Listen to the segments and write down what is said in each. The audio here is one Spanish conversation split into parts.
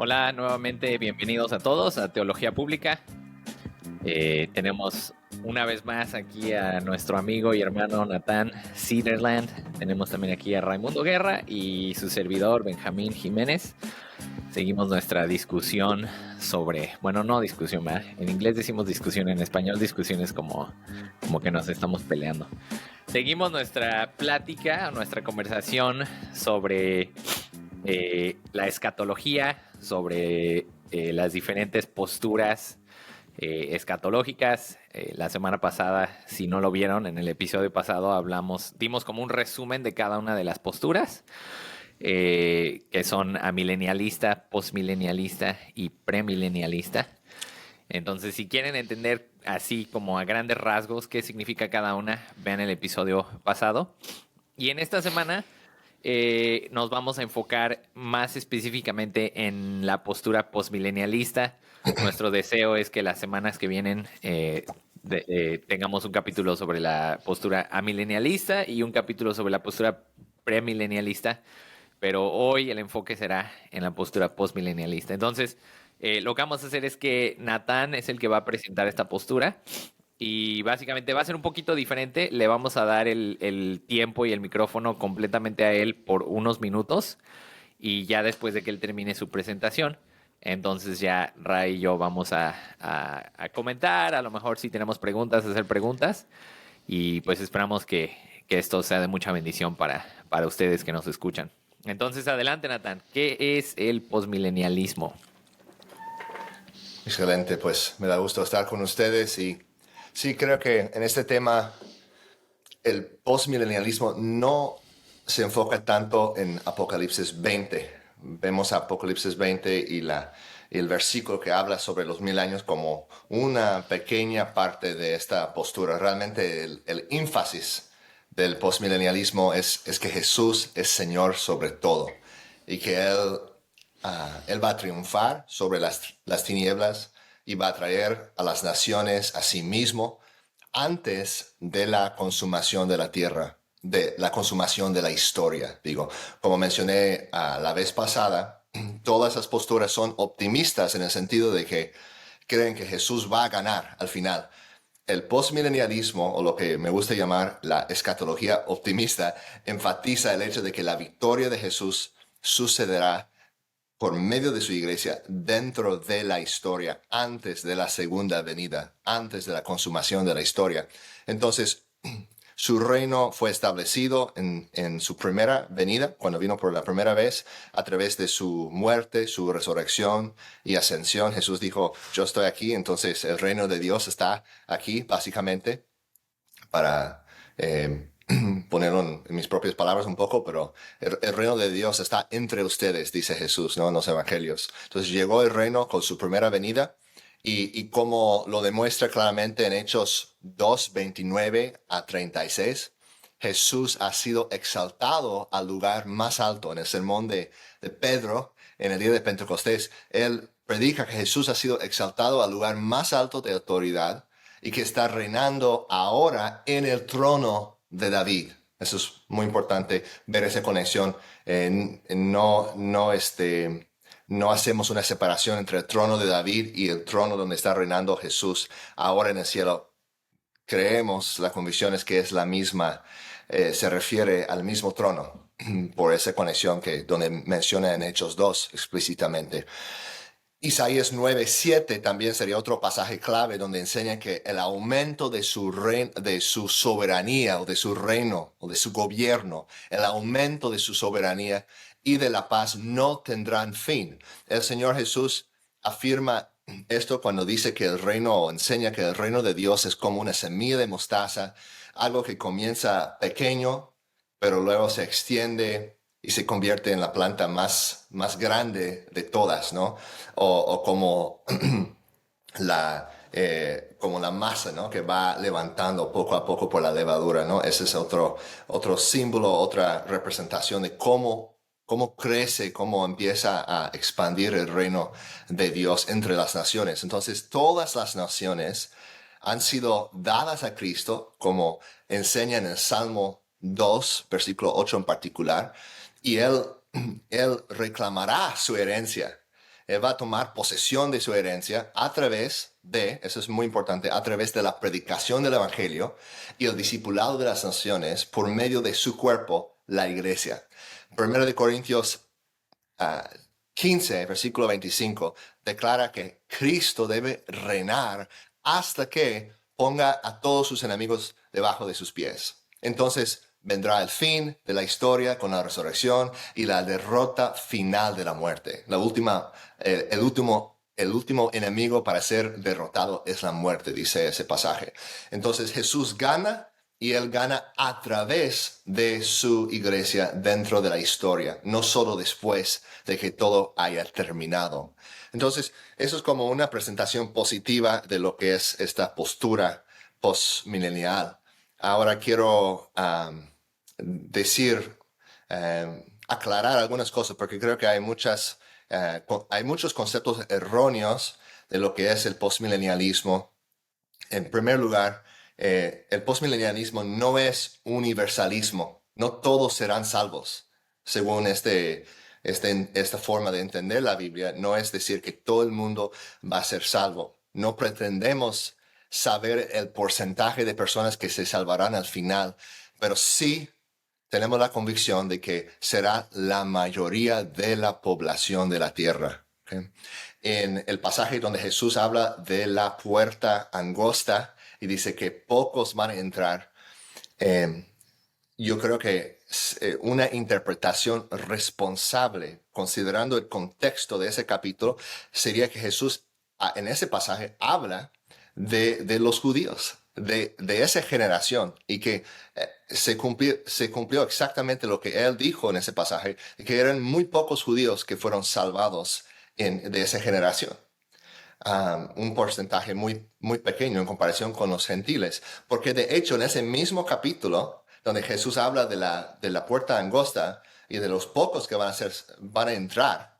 Hola, nuevamente bienvenidos a todos a Teología Pública. Tenemos una vez más aquí a nuestro amigo y hermano Natán Sutherland. Tenemos también aquí a Raimundo Guerra y su servidor Benjamín Jiménez. Seguimos nuestra discusión sobre, bueno, no discusión, ¿verdad? En inglés decimos discusión, en español discusión es como que nos estamos peleando. Seguimos nuestra plática, nuestra conversación sobre la escatología, sobre las diferentes posturas escatológicas. La semana pasada, si no lo vieron, en el episodio pasado dimos como un resumen de cada una de las posturas, que son amilenialista, postmilenialista y premilenialista. Entonces, si quieren entender así como a grandes rasgos qué significa cada una, vean el episodio pasado. Y en esta semana nos vamos a enfocar más específicamente en la postura postmilenialista. Nuestro deseo es que las semanas que vienen tengamos un capítulo sobre la postura amilenialista y un capítulo sobre la postura premilenialista, pero hoy el enfoque será en la postura postmilenialista. Entonces, lo que vamos a hacer es que Natán es el que va a presentar esta postura. Y básicamente va a ser un poquito diferente. Le vamos a dar el tiempo y el micrófono completamente a él por unos minutos. Y ya después de que él termine su presentación, entonces ya Ray y yo vamos a comentar. A lo mejor si tenemos preguntas, hacer preguntas. Y pues esperamos que esto sea de mucha bendición para ustedes que nos escuchan. Entonces adelante, Natán. ¿Qué es el posmilenialismo? Excelente, pues me da gusto estar con ustedes y sí, creo que en este tema el postmilenialismo no se enfoca tanto en Apocalipsis 20. Vemos Apocalipsis 20 y el versículo que habla sobre los 1000 años como una pequeña parte de esta postura. Realmente el énfasis del postmilenialismo es que Jesús es Señor sobre todo y que Él va a triunfar sobre las tinieblas y va a traer a las naciones a sí mismo antes de la consumación de la tierra, de la consumación de la historia. Digo, como mencioné la vez pasada, todas las posturas son optimistas en el sentido de que creen que Jesús va a ganar al final. El postmilenialismo, o lo que me gusta llamar la escatología optimista, enfatiza el hecho de que la victoria de Jesús sucederá por medio de su iglesia dentro de la historia, antes de la segunda venida, antes de la consumación de la historia. Entonces, su reino fue establecido en su primera venida, cuando vino por la primera vez, a través de su muerte, su resurrección y ascensión. Jesús dijo, yo estoy aquí, entonces el reino de Dios está aquí, básicamente, para ponerlo en mis propias palabras un poco, pero el reino de Dios está entre ustedes, dice Jesús, ¿no? En los evangelios. Entonces llegó el reino con su primera venida y como lo demuestra claramente en Hechos 2, 29 a 36, Jesús ha sido exaltado al lugar más alto. En el sermón de Pedro, en el día de Pentecostés, él predica que Jesús ha sido exaltado al lugar más alto de autoridad y que está reinando ahora en el trono de David. Eso es muy importante ver esa conexión. No hacemos una separación entre el trono de David y el trono donde está reinando Jesús ahora en el cielo. Creemos, la convicción es que es la misma, se refiere al mismo trono por esa conexión donde menciona en Hechos 2 explícitamente. Isaías 9:7 también sería otro pasaje clave donde enseña que el aumento de su soberanía o de su reino o de su gobierno, el aumento de su soberanía y de la paz no tendrán fin. El Señor Jesús afirma esto cuando dice que el reino, o enseña que el reino de Dios es como una semilla de mostaza, algo que comienza pequeño, pero luego se extiende y se convierte en la planta más grande de todas, ¿no? O como como la masa, ¿no? Que va levantando poco a poco por la levadura, ¿no? Ese es otro símbolo, otra representación de cómo crece, cómo empieza a expandir el reino de Dios entre las naciones. Entonces, todas las naciones han sido dadas a Cristo, como enseña en el Salmo 2, versículo 8 en particular, y él reclamará su herencia. Él va a tomar posesión de su herencia a través de, eso es muy importante, a través de la predicación del Evangelio y el discipulado de las naciones por medio de su cuerpo, la iglesia. 1 de Corintios 15, versículo 25, declara que Cristo debe reinar hasta que ponga a todos sus enemigos debajo de sus pies. Entonces vendrá el fin de la historia con la resurrección y la derrota final de la muerte. El último enemigo para ser derrotado es la muerte, dice ese pasaje. Entonces Jesús gana y Él gana a través de su iglesia dentro de la historia, no solo después de que todo haya terminado. Entonces, eso es como una presentación positiva de lo que es esta postura postmilenial. Ahora quiero aclarar algunas cosas, porque creo que hay muchos conceptos erróneos de lo que es el postmilenialismo. En primer lugar, el postmilenialismo no es universalismo. No todos serán salvos. Según esta forma de entender la Biblia, no es decir que todo el mundo va a ser salvo. No pretendemos saber el porcentaje de personas que se salvarán al final, pero sí tenemos la convicción de que será la mayoría de la población de la tierra. ¿Okay? En el pasaje donde Jesús habla de la puerta angosta y dice que pocos van a entrar, yo creo que una interpretación responsable, considerando el contexto de ese capítulo, sería que Jesús en ese pasaje habla de los judíos, de esa generación, y que se cumplió exactamente lo que él dijo en ese pasaje, que eran muy pocos judíos que fueron salvados de esa generación. Un porcentaje muy, muy pequeño en comparación con los gentiles, porque de hecho en ese mismo capítulo, donde Jesús habla de la puerta angosta y de los pocos que van a entrar,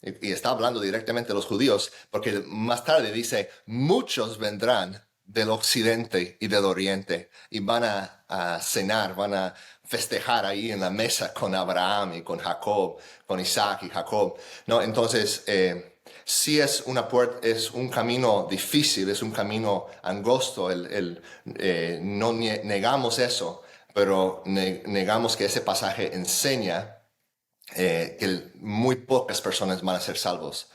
y está hablando directamente de los judíos, porque más tarde dice, muchos vendrán del occidente y del oriente y van a cenar, van a festejar ahí en la mesa con Abraham y con Jacob, con Isaac y Jacob. No, entonces, sí es un camino difícil, es un camino angosto, no negamos eso, pero negamos que ese pasaje enseña que muy pocas personas van a ser salvas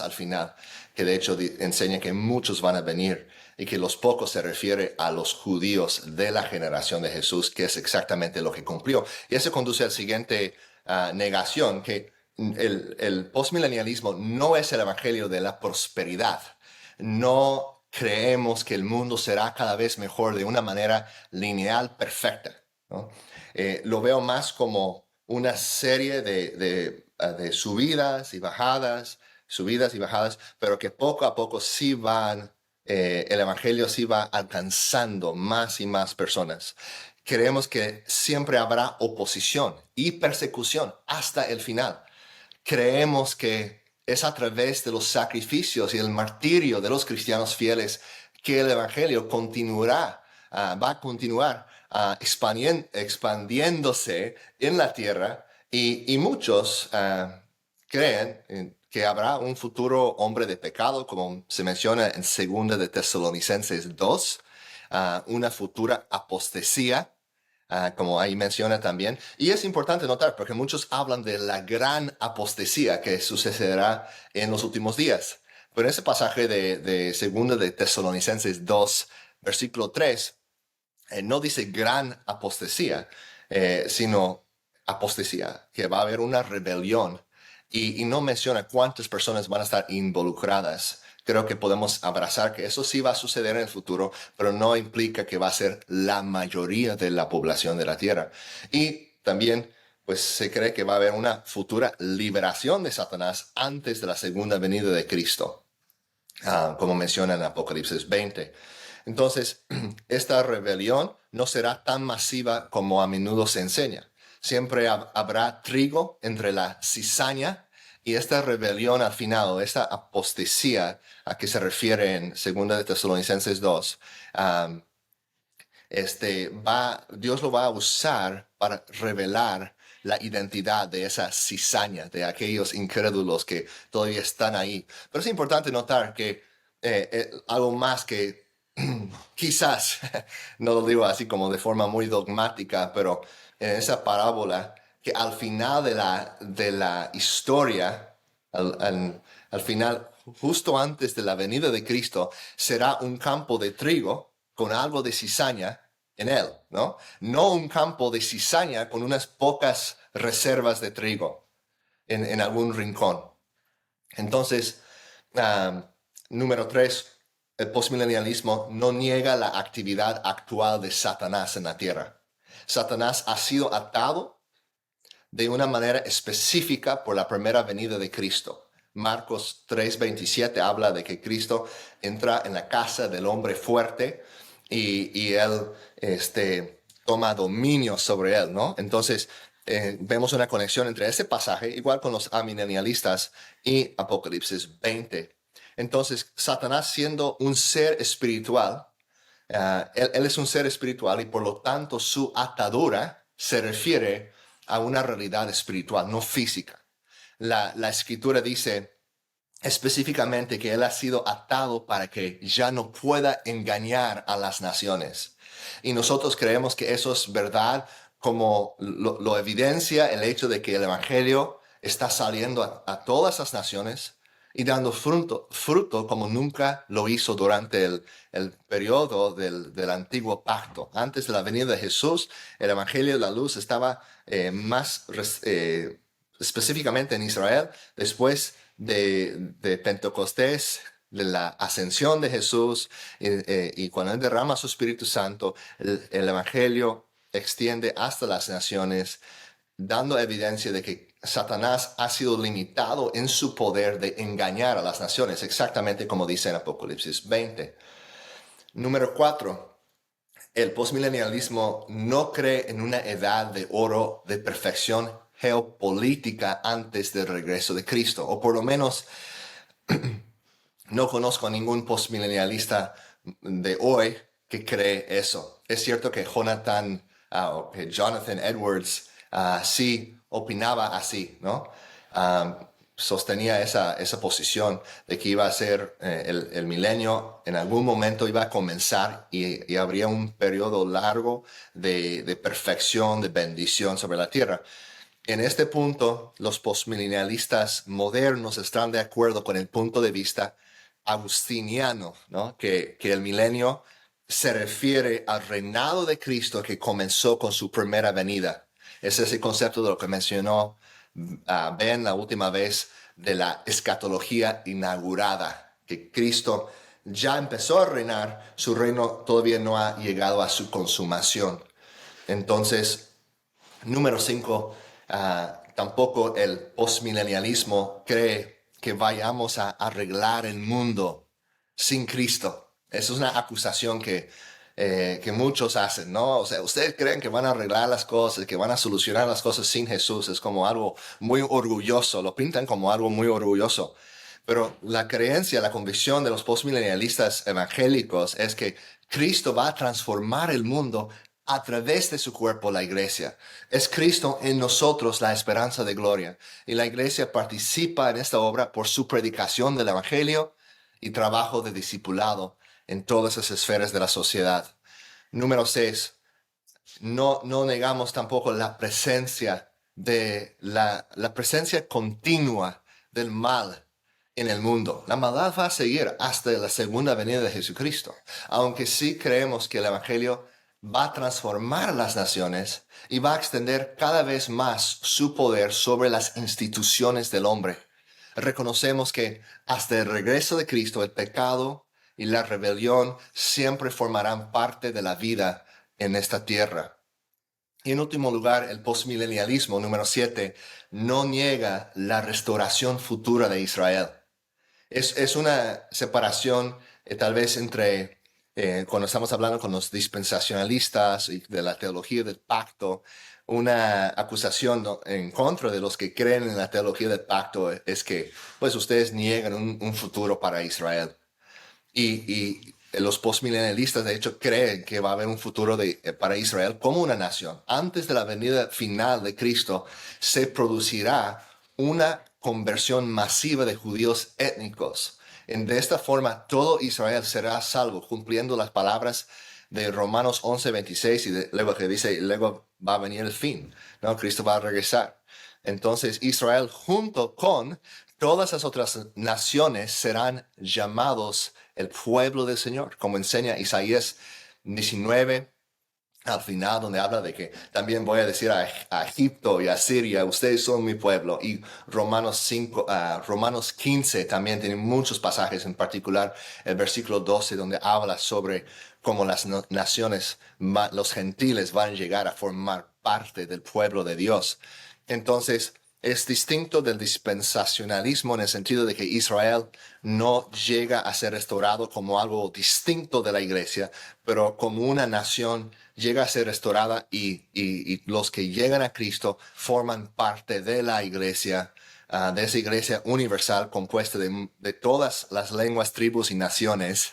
al final, que de hecho enseña que muchos van a venir y que los pocos se refiere a los judíos de la generación de Jesús, que es exactamente lo que cumplió. Y eso conduce al siguiente negación, que el postmilenialismo no es el evangelio de la prosperidad. No creemos que el mundo será cada vez mejor de una manera lineal perfecta, ¿no? Lo veo más como una serie de subidas y bajadas, pero que poco a poco sí el evangelio sí va alcanzando más y más personas. Creemos que siempre habrá oposición y persecución hasta el final. Creemos que es a través de los sacrificios y el martirio de los cristianos fieles que el evangelio va a continuar expandiéndose en la tierra, y muchos creen que habrá un futuro hombre de pecado, como se menciona en 2 de Tesalonicenses 2, una futura apostasía, como ahí menciona también. Y es importante notar, porque muchos hablan de la gran apostasía que sucederá en los últimos días. Pero en ese pasaje de 2 de Tesalonicenses 2, versículo 3, no dice gran apostasía, sino apostasía, que va a haber una rebelión, y no menciona cuántas personas van a estar involucradas. Creo que podemos abrazar que eso sí va a suceder en el futuro, pero no implica que va a ser la mayoría de la población de la tierra. Y también, pues se cree que va a haber una futura liberación de Satanás antes de la segunda venida de Cristo, como menciona en Apocalipsis 20. Entonces, esta rebelión no será tan masiva como a menudo se enseña. Siempre habrá trigo entre la cizaña, y esta rebelión al final, esta apostasía a que se refiere en 2 de Tesalonicenses 2, Dios lo va a usar para revelar la identidad de esa cizaña, de aquellos incrédulos que todavía están ahí. Pero es importante notar que algo más que quizás, no lo digo así como de forma muy dogmática, pero en esa parábola, que al final de la historia, al final, justo antes de la venida de Cristo, será un campo de trigo con algo de cizaña en él, ¿no? No un campo de cizaña con unas pocas reservas de trigo en algún rincón. Entonces, número 3, el postmilenialismo no niega la actividad actual de Satanás en la tierra. Satanás ha sido atado de una manera específica por la primera venida de Cristo. Marcos 3:27 habla de que Cristo entra en la casa del hombre fuerte y él toma dominio sobre él, ¿no? Entonces, vemos una conexión entre ese pasaje, igual con los amilenialistas, y Apocalipsis 20. Entonces, Satanás siendo un ser espiritual, él es un ser espiritual y por lo tanto su atadura se refiere a una realidad espiritual, no física. La escritura dice específicamente que él ha sido atado para que ya no pueda engañar a las naciones. Y nosotros creemos que eso es verdad, como lo evidencia el hecho de que el Evangelio está saliendo a todas las naciones y dando fruto como nunca lo hizo durante el periodo del antiguo pacto. Antes de la venida de Jesús, el Evangelio de la luz estaba más específicamente en Israel. Después de Pentecostés, de la ascensión de Jesús, y cuando Él derrama su Espíritu Santo, el Evangelio extiende hasta las naciones, dando evidencia de que Satanás ha sido limitado en su poder de engañar a las naciones, exactamente como dice en Apocalipsis 20. Número 4, el postmilenialismo no cree en una edad de oro de perfección geopolítica antes del regreso de Cristo, o por lo menos no conozco a ningún postmilenialista de hoy que cree eso. Es cierto que Jonathan Edwards sí opinaba así, ¿no? Sostenía esa posición de que iba a ser el milenio, en algún momento iba a comenzar y habría un periodo largo de perfección, de bendición sobre la tierra. En este punto, los postmilenialistas modernos están de acuerdo con el punto de vista agustiniano, ¿no? Que el milenio se refiere al reinado de Cristo que comenzó con su primera venida. Ese es el concepto de lo que mencionó Ben la última vez, de la escatología inaugurada, que Cristo ya empezó a reinar, su reino todavía no ha llegado a su consumación. Entonces, número 5, tampoco el postmilenialismo cree que vayamos a arreglar el mundo sin Cristo. Esa es una acusación que muchos hacen, ¿no? O sea, ustedes creen que van a arreglar las cosas, que van a solucionar las cosas sin Jesús. Es como algo muy orgulloso, lo pintan como algo muy orgulloso. Pero la creencia, la convicción de los postmilenialistas evangélicos es que Cristo va a transformar el mundo a través de su cuerpo, la iglesia. Es Cristo en nosotros la esperanza de gloria. Y la iglesia participa en esta obra por su predicación del evangelio y trabajo de discipulado en todas las esferas de la sociedad. Número 6, no negamos tampoco la presencia la presencia continua del mal en el mundo. La maldad va a seguir hasta la segunda venida de Jesucristo, aunque sí creemos que el evangelio va a transformar las naciones y va a extender cada vez más su poder sobre las instituciones del hombre. Reconocemos que hasta el regreso de Cristo el pecado y la rebelión siempre formarán parte de la vida en esta tierra. Y en último lugar, el postmilenialismo, número 7, no niega la restauración futura de Israel. Es una separación tal vez entre, cuando estamos hablando con los dispensacionalistas y de la teología del pacto, una acusación en contra de los que creen en la teología del pacto es que pues ustedes niegan un futuro para Israel. Y los postmilenialistas, de hecho, creen que va a haber un futuro para Israel como una nación. Antes de la venida final de Cristo, se producirá una conversión masiva de judíos étnicos. De esta forma, todo Israel será salvo, cumpliendo las palabras de Romanos 11:26, y luego que dice, luego va a venir el fin, ¿no? Cristo va a regresar. Entonces, Israel, junto con todas las otras naciones, serán llamados el pueblo del Señor, como enseña Isaías 19, al final, donde habla de que también voy a decir a Egipto y a Siria, ustedes son mi pueblo. Y Romanos 15 también tiene muchos pasajes, en particular el versículo 12, donde habla sobre cómo las naciones, los gentiles van a llegar a formar parte del pueblo de Dios. Entonces, es distinto del dispensacionalismo en el sentido de que Israel no llega a ser restaurado como algo distinto de la iglesia, pero como una nación llega a ser restaurada, y los que llegan a Cristo forman parte de la iglesia, de esa iglesia universal compuesta de todas las lenguas, tribus y naciones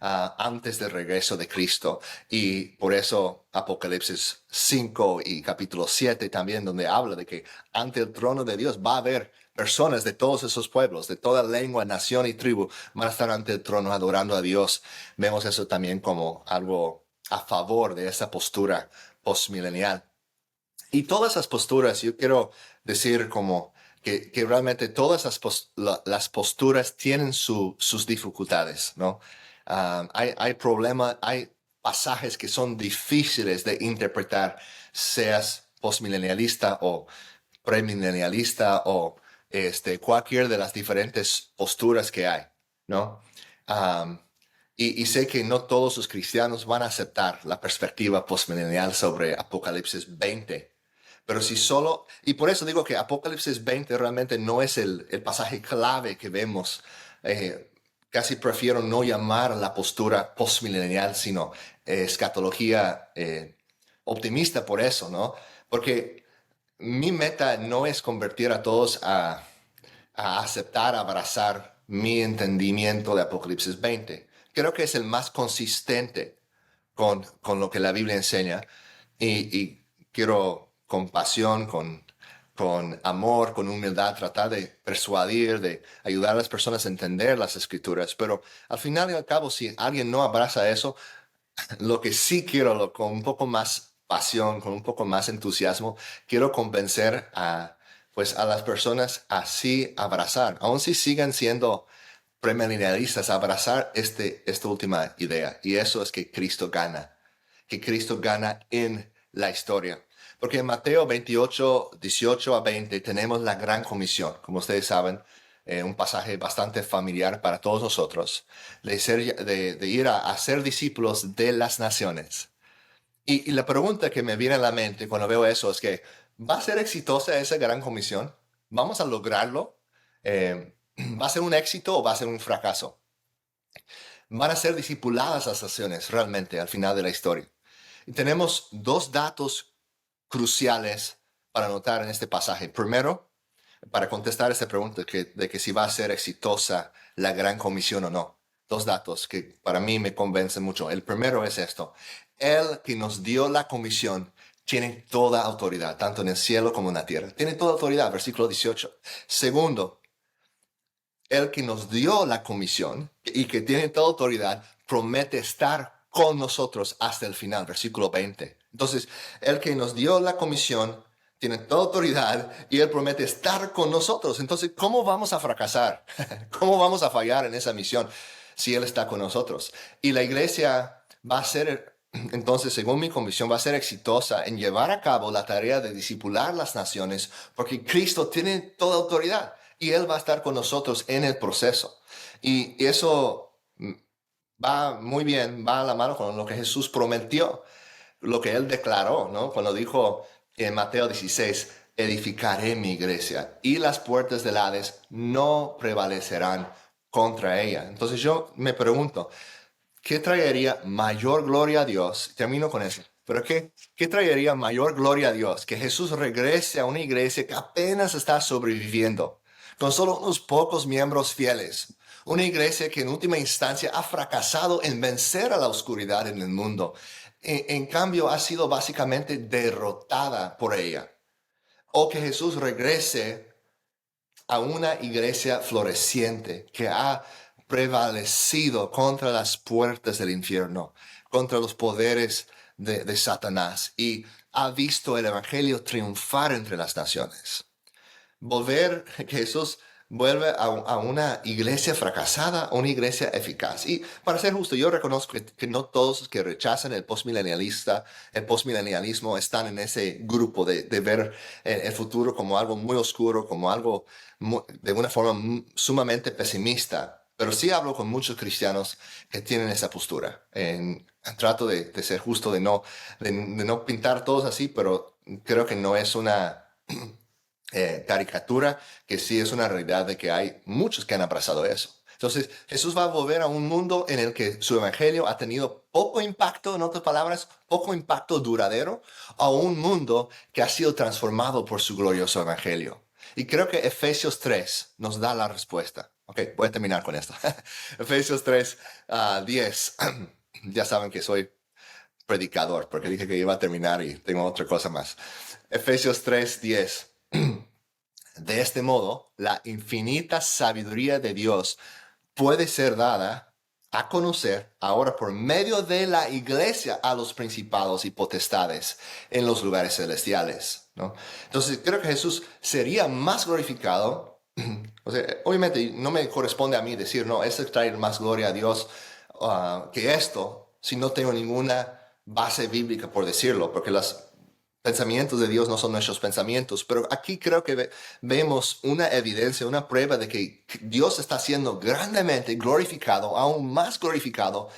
antes del regreso de Cristo. Y por eso Apocalipsis 5 y capítulo 7 también, donde habla de que ante el trono de Dios va a haber personas de todos esos pueblos, de toda lengua, nación y tribu, van a estar ante el trono adorando a Dios. Vemos eso también como algo a favor de esa postura postmilenial. Y todas esas posturas, yo quiero decir como que realmente todas las posturas tienen sus dificultades, ¿no? Hay problemas, hay pasajes que son difíciles de interpretar, seas postmilenialista o premilenialista o cualquier de las diferentes posturas que hay, ¿no? Um, y sé que no todos los cristianos van a aceptar la perspectiva postmilenial sobre Apocalipsis 20. Pero si solo, y por eso digo que Apocalipsis 20 realmente no es el pasaje clave que vemos. Casi prefiero no llamar la postura postmilenial, sino escatología optimista por eso, ¿no? Porque mi meta no es convertir a todos a aceptar, a abrazar mi entendimiento de Apocalipsis 20. Creo que es el más consistente con lo que la Biblia enseña, y quiero con pasión, con amor, con humildad, tratar de persuadir, de ayudar a las personas a entender las escrituras. Pero al final y al cabo, si alguien no abraza eso, lo que sí quiero, con un poco más pasión, con un poco más entusiasmo, quiero convencer a las personas a sí abrazar, aun si sigan siendo premilenialistas, a abrazar esta última idea. Y eso es que Cristo gana en la historia. Porque en Mateo 28, 18 a 20 tenemos la gran comisión, como ustedes saben, un pasaje bastante familiar para todos nosotros, de ir a hacer discípulos de las naciones. Y la pregunta que me viene a la mente cuando veo eso es que, ¿va a ser exitosa esa gran comisión? ¿Vamos a lograrlo? ¿Va a ser un éxito o va a ser un fracaso? ¿Van a ser discipuladas las naciones realmente al final de la historia? Y tenemos dos datos cruciales para notar en este pasaje. Primero, para contestar esta pregunta de que si va a ser exitosa la gran comisión o no. Dos datos que para mí me convencen mucho. El primero es esto: el que nos dio la comisión tiene toda autoridad, tanto en el cielo como en la tierra. Tiene toda autoridad, versículo 18. Segundo, el que nos dio la comisión y que tiene toda autoridad promete estar con nosotros hasta el final, versículo 20. Entonces, el que nos dio la comisión tiene toda autoridad y Él promete estar con nosotros. Entonces, ¿cómo vamos a fracasar? ¿Cómo vamos a fallar en esa misión si Él está con nosotros? Y la iglesia va a ser, entonces, según mi convicción, va a ser exitosa en llevar a cabo la tarea de discipular las naciones, porque Cristo tiene toda autoridad y Él va a estar con nosotros en el proceso. Y eso va muy bien, va a la mano con lo que Jesús prometió, lo que Él declaró, ¿no? Cuando dijo en Mateo 16, edificaré mi iglesia y las puertas del Hades no prevalecerán contra ella. Entonces yo me pregunto, ¿qué traería mayor gloria a Dios? Termino con eso. Pero ¿qué traería mayor gloria a Dios? Que Jesús regrese a una iglesia que apenas está sobreviviendo, con solo unos pocos miembros fieles. Una iglesia que en última instancia ha fracasado en vencer a la oscuridad en el mundo. En cambio, ha sido básicamente derrotada por ella. O que Jesús regrese a una iglesia floreciente que ha prevalecido contra las puertas del infierno, contra los poderes de Satanás y ha visto el evangelio triunfar entre las naciones. Que Jesús vuelve a una iglesia fracasada, a una iglesia eficaz. Y para ser justo, yo reconozco que no todos los que rechazan el postmilenialismo están en ese grupo de ver el futuro como algo muy oscuro, como algo de una forma sumamente pesimista. Pero sí hablo con muchos cristianos que tienen esa postura. Trato de ser justo, de no pintar todos así, pero creo que no es una caricatura, que sí es una realidad de que hay muchos que han abrazado eso. Entonces, Jesús va a volver a un mundo en el que su evangelio ha tenido poco impacto, en otras palabras, poco impacto duradero, a un mundo que ha sido transformado por su glorioso evangelio. Y creo que Efesios 3 nos da la respuesta. Ok, voy a terminar con esto. Efesios 3, 10. Ya saben que soy predicador, porque dije que iba a terminar y tengo otra cosa más. Efesios 3, 10. De este modo, la infinita sabiduría de Dios puede ser dada a conocer ahora por medio de la iglesia a los principados y potestades en los lugares celestiales, ¿no? Entonces, creo que Jesús sería más glorificado. O sea, obviamente no me corresponde a mí decir, no, esto trae más gloria a Dios que esto, si no tengo ninguna base bíblica por decirlo, porque los pensamientos de Dios no son nuestros pensamientos, pero aquí creo que vemos una evidencia, una prueba de que Dios está siendo grandemente glorificado, aún más glorificado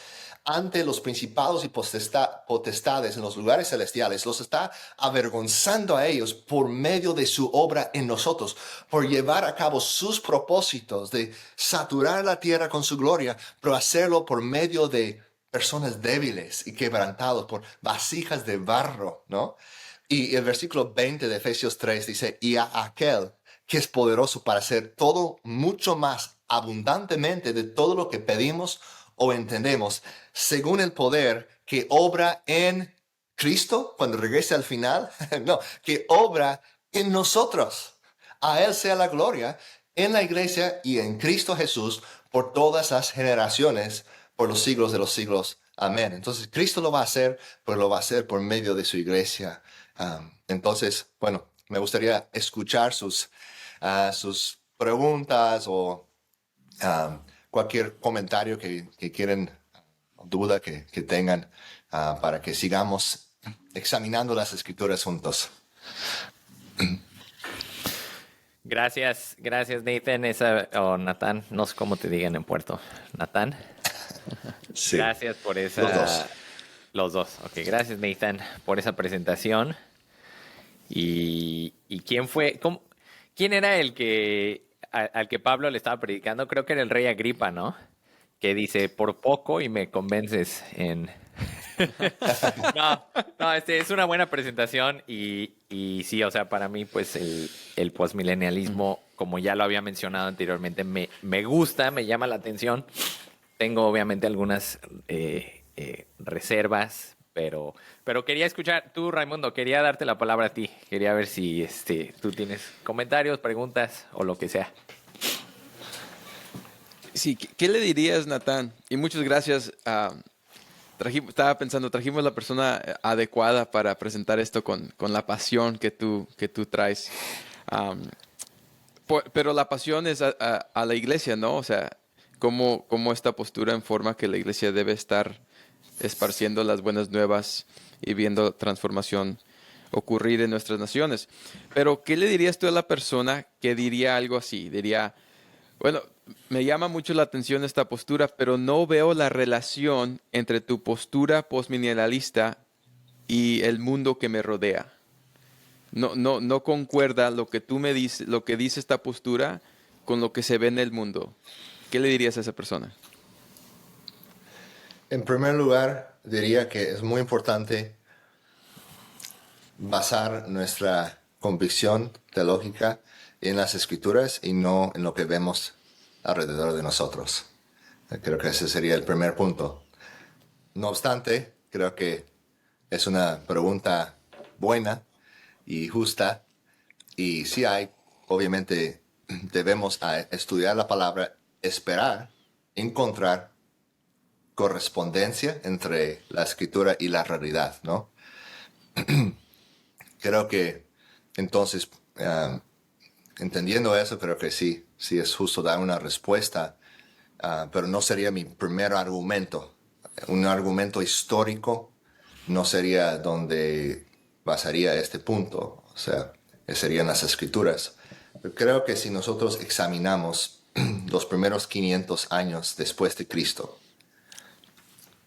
ante los principados y potestades en los lugares celestiales. Los está avergonzando a ellos por medio de su obra en nosotros, por llevar a cabo sus propósitos de saturar la tierra con su gloria, pero hacerlo por medio de personas débiles y quebrantados, por vasijas de barro, ¿no? Y el versículo 20 de Efesios 3 dice, y a aquel que es poderoso para hacer todo mucho más abundantemente de todo lo que pedimos o entendemos, según el poder que obra en Cristo, cuando regrese al final, no, que obra en nosotros. A Él sea la gloria en la iglesia y en Cristo Jesús por todas las generaciones, por los siglos de los siglos. Amén. Entonces, Cristo lo va a hacer, pero lo va a hacer por medio de su iglesia. Entonces, bueno, me gustaría escuchar sus preguntas o cualquier comentario que quieren, duda que tengan, para que sigamos examinando las escrituras juntos. Gracias, Nathan, o Natán, no sé cómo te digan en Puerto. Natán. Sí. Gracias por esa. Los dos. Los dos. Ok, gracias, Nathan, por esa presentación. ¿Y quién fue? ¿Quién era el que al que Pablo le estaba predicando? Creo que era el rey Agripa, ¿no? Que dice, por poco y me convences en... No, es una buena presentación y sí, o sea, para mí, pues el postmilenialismo, como ya lo había mencionado anteriormente, me gusta, me llama la atención. Tengo obviamente algunas reservas, pero quería escuchar, tú, Raimundo, quería darte la palabra a ti. Quería ver si tú tienes comentarios, preguntas o lo que sea. Sí, ¿qué le dirías, Natán? Y muchas gracias. Estaba pensando, trajimos la persona adecuada para presentar esto con la pasión que tú traes. Pero la pasión es a la iglesia, ¿no? O sea, cómo esta postura en forma que la iglesia debe estar esparciendo las buenas nuevas y viendo transformación ocurrir en nuestras naciones. Pero, ¿qué le dirías tú a la persona que diría algo así? Diría, bueno, me llama mucho la atención esta postura, pero no veo la relación entre tu postura postmilenialista y el mundo que me rodea. No concuerda lo que tú me dices, lo que dice esta postura con lo que se ve en el mundo. ¿Qué le dirías a esa persona? En primer lugar, diría que es muy importante basar nuestra convicción teológica en las escrituras y no en lo que vemos alrededor de nosotros. Creo que ese sería el primer punto. No obstante, creo que es una pregunta buena y justa. Y sí hay, obviamente, debemos estudiar la palabra, esperar, encontrar correspondencia entre la escritura y la realidad, ¿no? Creo que entonces, entendiendo eso, creo que sí es justo dar una respuesta, pero no sería mi primer argumento. Un argumento histórico no sería donde basaría este punto, o sea, serían las escrituras. Pero creo que si nosotros examinamos los primeros 500 años después de Cristo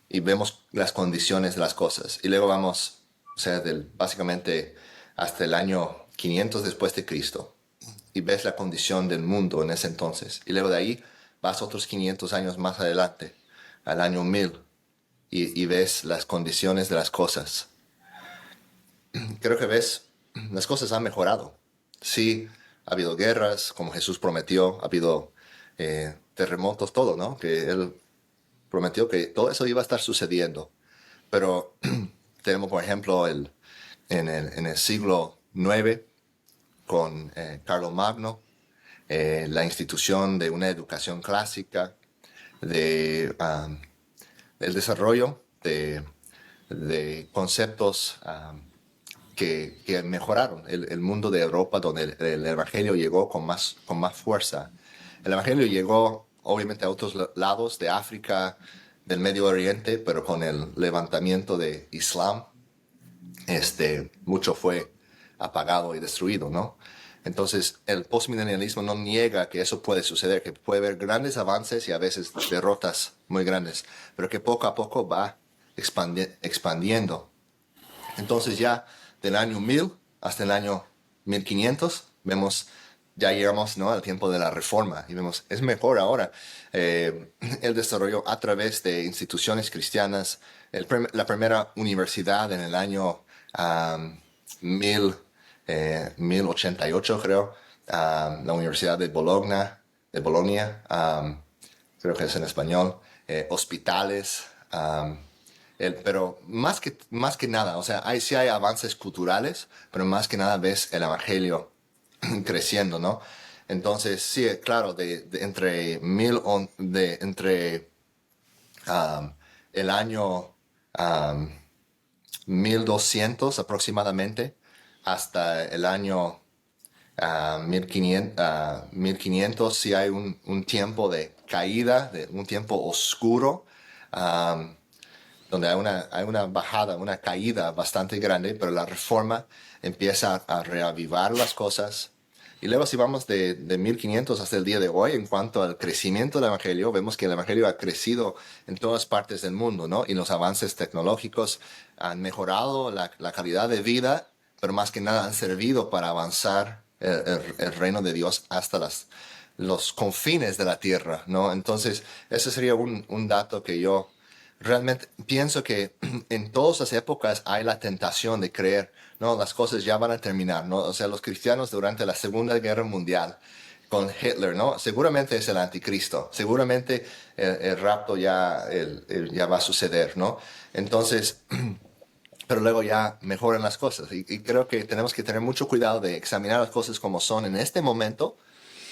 y vemos las condiciones de las cosas, y luego vamos, o sea, básicamente hasta el año 500 después de Cristo, y ves la condición del mundo en ese entonces, y luego de ahí vas otros 500 años más adelante, al año 1000, y ves las condiciones de las cosas. Creo que ves, las cosas han mejorado. Sí, ha habido guerras, como Jesús prometió, ha habido terremotos, todo, ¿no? Que Él prometió que todo eso iba a estar sucediendo. Pero tenemos, por ejemplo, en el siglo IX, con Carlomagno, la institución de una educación clásica, de, el desarrollo de conceptos que mejoraron el mundo de Europa, donde el Evangelio llegó con más fuerza. El Evangelio llegó obviamente a otros lados de África, del Medio Oriente, pero con el levantamiento de Islam, mucho fue apagado y destruido, ¿no? Entonces, el postmilenialismo no niega que eso puede suceder, que puede haber grandes avances y a veces derrotas muy grandes, pero que poco a poco va expandiendo. Entonces, ya del año 1000 hasta el año 1500, vemos, ya llegamos, ¿no?, al tiempo de la Reforma y vemos, es mejor ahora. El desarrollo a través de instituciones cristianas, la primera universidad en el año 1088, creo, la Universidad de Bolonia, creo que es en español, hospitales, pero más que nada, o sea, sí hay avances culturales, pero más que nada ves el evangelio creciendo, ¿no? Entonces, sí, claro, entre el año 1200 aproximadamente hasta el año 1500, sí hay un tiempo de caída, un tiempo oscuro, donde hay una bajada, una caída bastante grande, pero la reforma empieza a reavivar las cosas. Y luego si vamos de 1500 hasta el día de hoy, en cuanto al crecimiento del Evangelio, vemos que el Evangelio ha crecido en todas partes del mundo, ¿no? Y los avances tecnológicos han mejorado la calidad de vida, pero más que nada han servido para avanzar el reino de Dios hasta los confines de la tierra, ¿no? Entonces, ese sería un dato que yo realmente pienso que en todas las épocas hay la tentación de creer, no, las cosas ya van a terminar, ¿no? O sea, los cristianos durante la Segunda Guerra Mundial con Hitler, ¿no? Seguramente es el anticristo, seguramente el rapto ya va a suceder, ¿no? Entonces, pero luego ya mejoran las cosas y creo que tenemos que tener mucho cuidado de examinar las cosas como son en este momento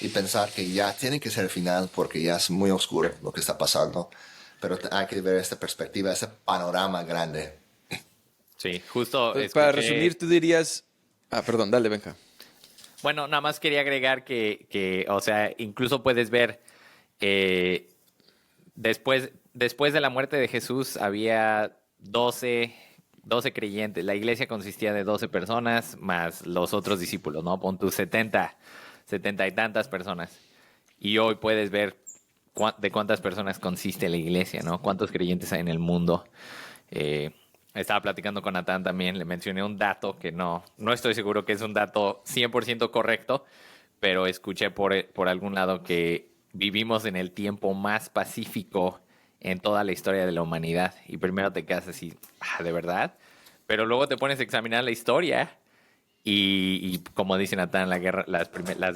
y pensar que ya tiene que ser el final porque ya es muy oscuro lo que está pasando. Pero hay que ver esta perspectiva, ese panorama grande. Sí, justo Entonces, para escuché. resumir, tú dirías... Ah, perdón, dale, Benja. Bueno, nada más quería agregar o sea, incluso puedes ver, después de la muerte de Jesús había 12 creyentes. La iglesia consistía de 12 personas más los otros discípulos, ¿no? Pon tus 70 y tantas personas. Y hoy puedes ver de cuántas personas consiste la iglesia, ¿no? Cuántos creyentes hay en el mundo. Estaba platicando con Natán también, le mencioné un dato que no estoy seguro que es un dato 100% correcto, pero escuché por algún lado que vivimos en el tiempo más pacífico en toda la historia de la humanidad. Y primero te quedas así, ¿de verdad? Pero luego te pones a examinar la historia y como dice Natán, las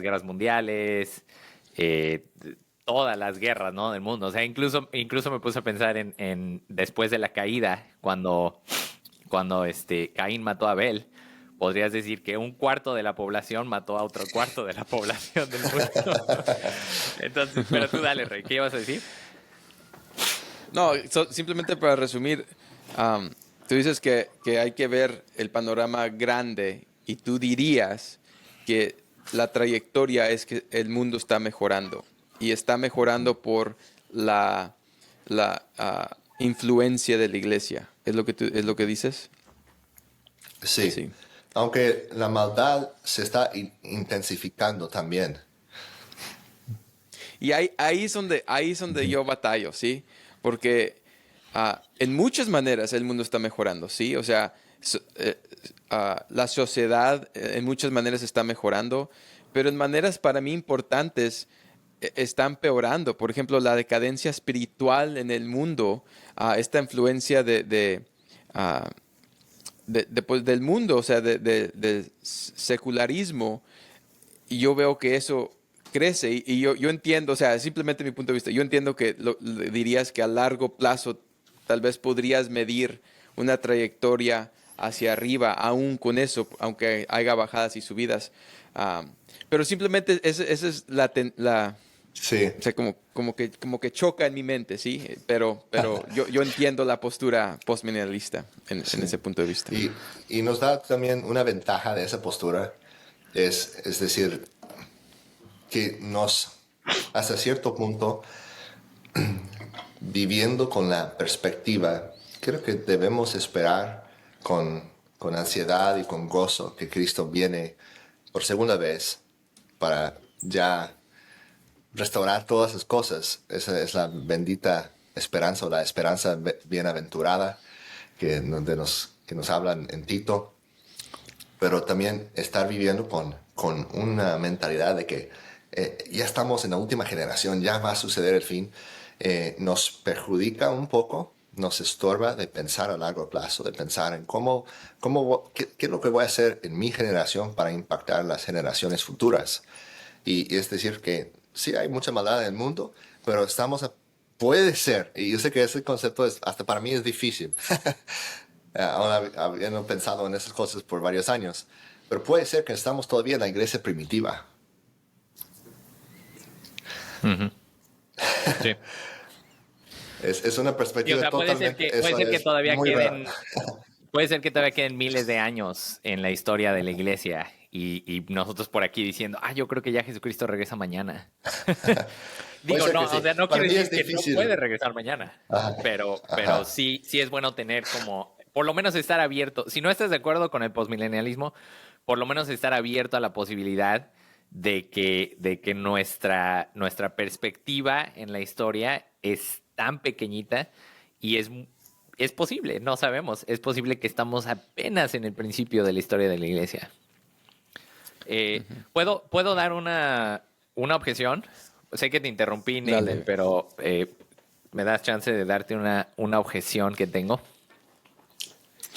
guerras mundiales, eh, todas las guerras, ¿no? Del mundo. O sea, incluso me puse a pensar en después de la caída, cuando Caín mató a Abel, podrías decir que un cuarto de la población mató a otro cuarto de la población del mundo. Entonces, pero tú dale, Rey, ¿qué ibas a decir? No, simplemente para resumir, tú dices que hay que ver el panorama grande y tú dirías que la trayectoria es que el mundo está mejorando y está mejorando por la influencia de la iglesia. ¿Es lo que dices? Sí. Sí. Aunque la maldad se está intensificando también. Y ahí es donde yo batallo, ¿sí? Porque en muchas maneras el mundo está mejorando, ¿sí? O sea, la sociedad en muchas maneras está mejorando, pero en maneras para mí importantes está empeorando. Por ejemplo, la decadencia espiritual en el mundo, esta influencia ah, pues, del mundo, o sea, del secularismo, y yo veo que eso crece y yo entiendo, o sea, simplemente mi punto de vista, yo entiendo que dirías que a largo plazo tal vez podrías medir una trayectoria hacia arriba, aún con eso, aunque haya bajadas y subidas. Ah, pero simplemente esa es Sí. o sea, como que choca en mi mente, ¿sí? Pero yo entiendo la postura postmilenialista en ese punto de vista. Y nos da también una ventaja de esa postura, es decir, que hasta cierto punto, viviendo con la perspectiva, creo que debemos esperar con ansiedad y con gozo que Cristo viene por segunda vez para ya restaurar todas esas cosas. Esa es la bendita esperanza o la esperanza bienaventurada que nos hablan en Tito. Pero también estar viviendo con una mentalidad de que ya estamos en la última generación, ya va a suceder el fin, nos perjudica un poco, nos estorba de pensar a largo plazo, de pensar en qué es lo que voy a hacer en mi generación para impactar las generaciones futuras. Y es decir que sí hay mucha maldad en el mundo, pero puede ser, y yo sé que ese concepto hasta para mí es difícil, aún habiendo pensado en esas cosas por varios años, pero puede ser que estamos todavía en la iglesia primitiva. Sí. Es una Y, o perspectiva sea, totalmente... puede eso ser que es todavía muy queden, raro. puede ser que todavía queden miles de años en la historia de la iglesia y nosotros por aquí diciendo, yo creo que ya Jesucristo regresa mañana. Puede Digo, ser no, que o sí. sea, no Para quiere mí decir es que no difícil. puede regresar mañana, Ajá, pero ajá. sí es bueno tener como, por lo menos estar abierto. Si no estás de acuerdo con el postmilenialismo, por lo menos estar abierto a la posibilidad de que nuestra perspectiva en la historia es tan pequeñita y es posible, no sabemos, es posible que estamos apenas en el principio de la historia de la iglesia. ¿Puedo dar una objeción? Sé que te interrumpí, Nate, Dale. pero me das chance de darte una objeción que tengo.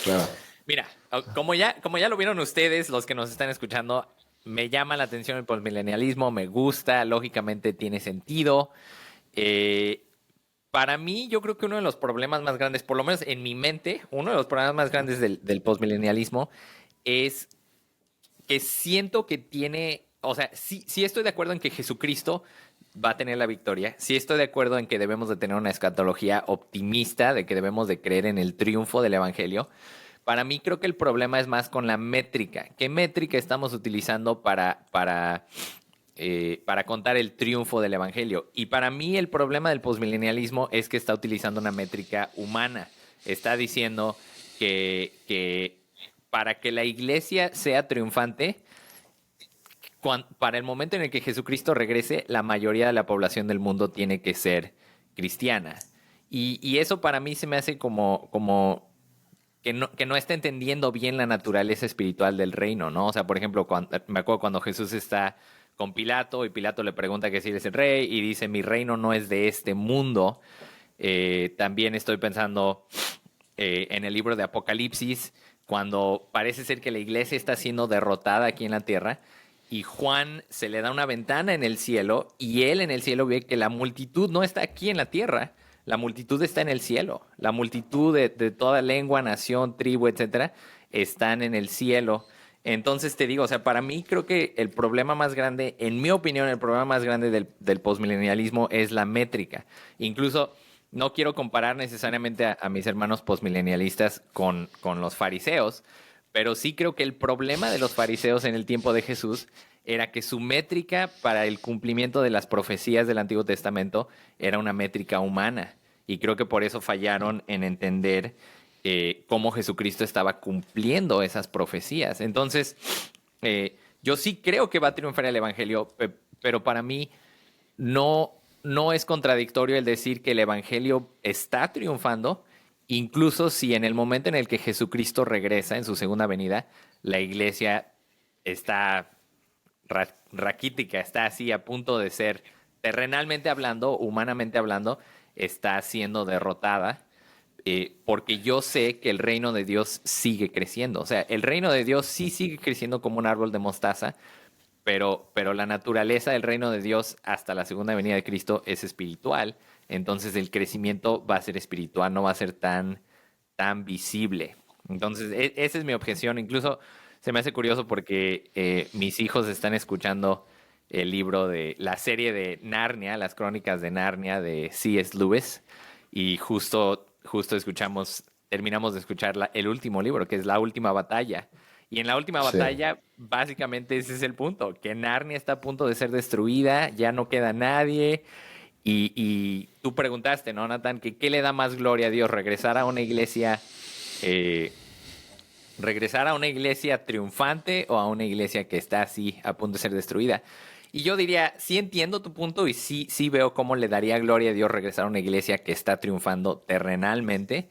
Claro. Mira, como ya lo vieron ustedes, los que nos están escuchando, me llama la atención el postmilenialismo, me gusta, lógicamente tiene sentido. Eh, para mí, yo creo que uno de los problemas más grandes, por lo menos en mi mente, uno de los problemas más grandes del postmilenialismo es que siento que tiene, o sea, sí estoy de acuerdo en que Jesucristo va a tener la victoria, sí estoy de acuerdo en que debemos de tener una escatología optimista, de que debemos de creer en el triunfo del evangelio. Para mí creo que el problema es más con la métrica. ¿Qué métrica estamos utilizando para contar el triunfo del evangelio? Y para mí el problema del postmilenialismo es que está utilizando una métrica humana. Está diciendo que para que la iglesia sea triunfante, para el momento en el que Jesucristo regrese, la mayoría de la población del mundo tiene que ser cristiana. Y eso para mí se me hace como que no está entendiendo bien la naturaleza espiritual del reino, ¿no? O sea, por ejemplo, me acuerdo cuando Jesús está con Pilato y Pilato le pregunta que si él es el rey y dice, mi reino no es de este mundo. También estoy pensando en el libro de Apocalipsis, cuando parece ser que la iglesia está siendo derrotada aquí en la tierra, y Juan se le da una ventana en el cielo, y él en el cielo ve que la multitud no está aquí en la tierra, la multitud está en el cielo. La multitud de toda lengua, nación, tribu, etcétera, están en el cielo. Entonces te digo, o sea, para mí creo que el problema más grande, en mi opinión, el problema más grande del postmilenialismo es la métrica. Incluso no quiero comparar necesariamente a mis hermanos postmilenialistas con los fariseos, pero sí creo que el problema de los fariseos en el tiempo de Jesús era que su métrica para el cumplimiento de las profecías del Antiguo Testamento era una métrica humana. Y creo que por eso fallaron en entender cómo Jesucristo estaba cumpliendo esas profecías. Entonces, yo sí creo que va a triunfar el Evangelio, pero para mí no es contradictorio el decir que el Evangelio está triunfando, incluso si en el momento en el que Jesucristo regresa en su segunda venida, la iglesia está raquítica, está así a punto de ser, terrenalmente hablando, humanamente hablando, está siendo derrotada, porque yo sé que el reino de Dios sigue creciendo. O sea, el reino de Dios sí sigue creciendo como un árbol de mostaza, pero la naturaleza del reino de Dios hasta la segunda venida de Cristo es espiritual. Entonces el crecimiento va a ser espiritual, no va a ser tan visible. Entonces esa es mi objeción. Incluso se me hace curioso porque mis hijos están escuchando el libro de la serie de Narnia, las crónicas de Narnia de C.S. Lewis, y justo terminamos de escuchar el último libro, que es La Última Batalla. Y en La Última Batalla, básicamente ese es el punto, que Narnia está a punto de ser destruida, ya no queda nadie. Y tú preguntaste, ¿no, Nathan? Que ¿qué le da más gloria a Dios? ¿Regresar a una iglesia triunfante o a una iglesia que está así a punto de ser destruida? Y yo diría, sí entiendo tu punto y sí veo cómo le daría gloria a Dios regresar a una iglesia que está triunfando terrenalmente,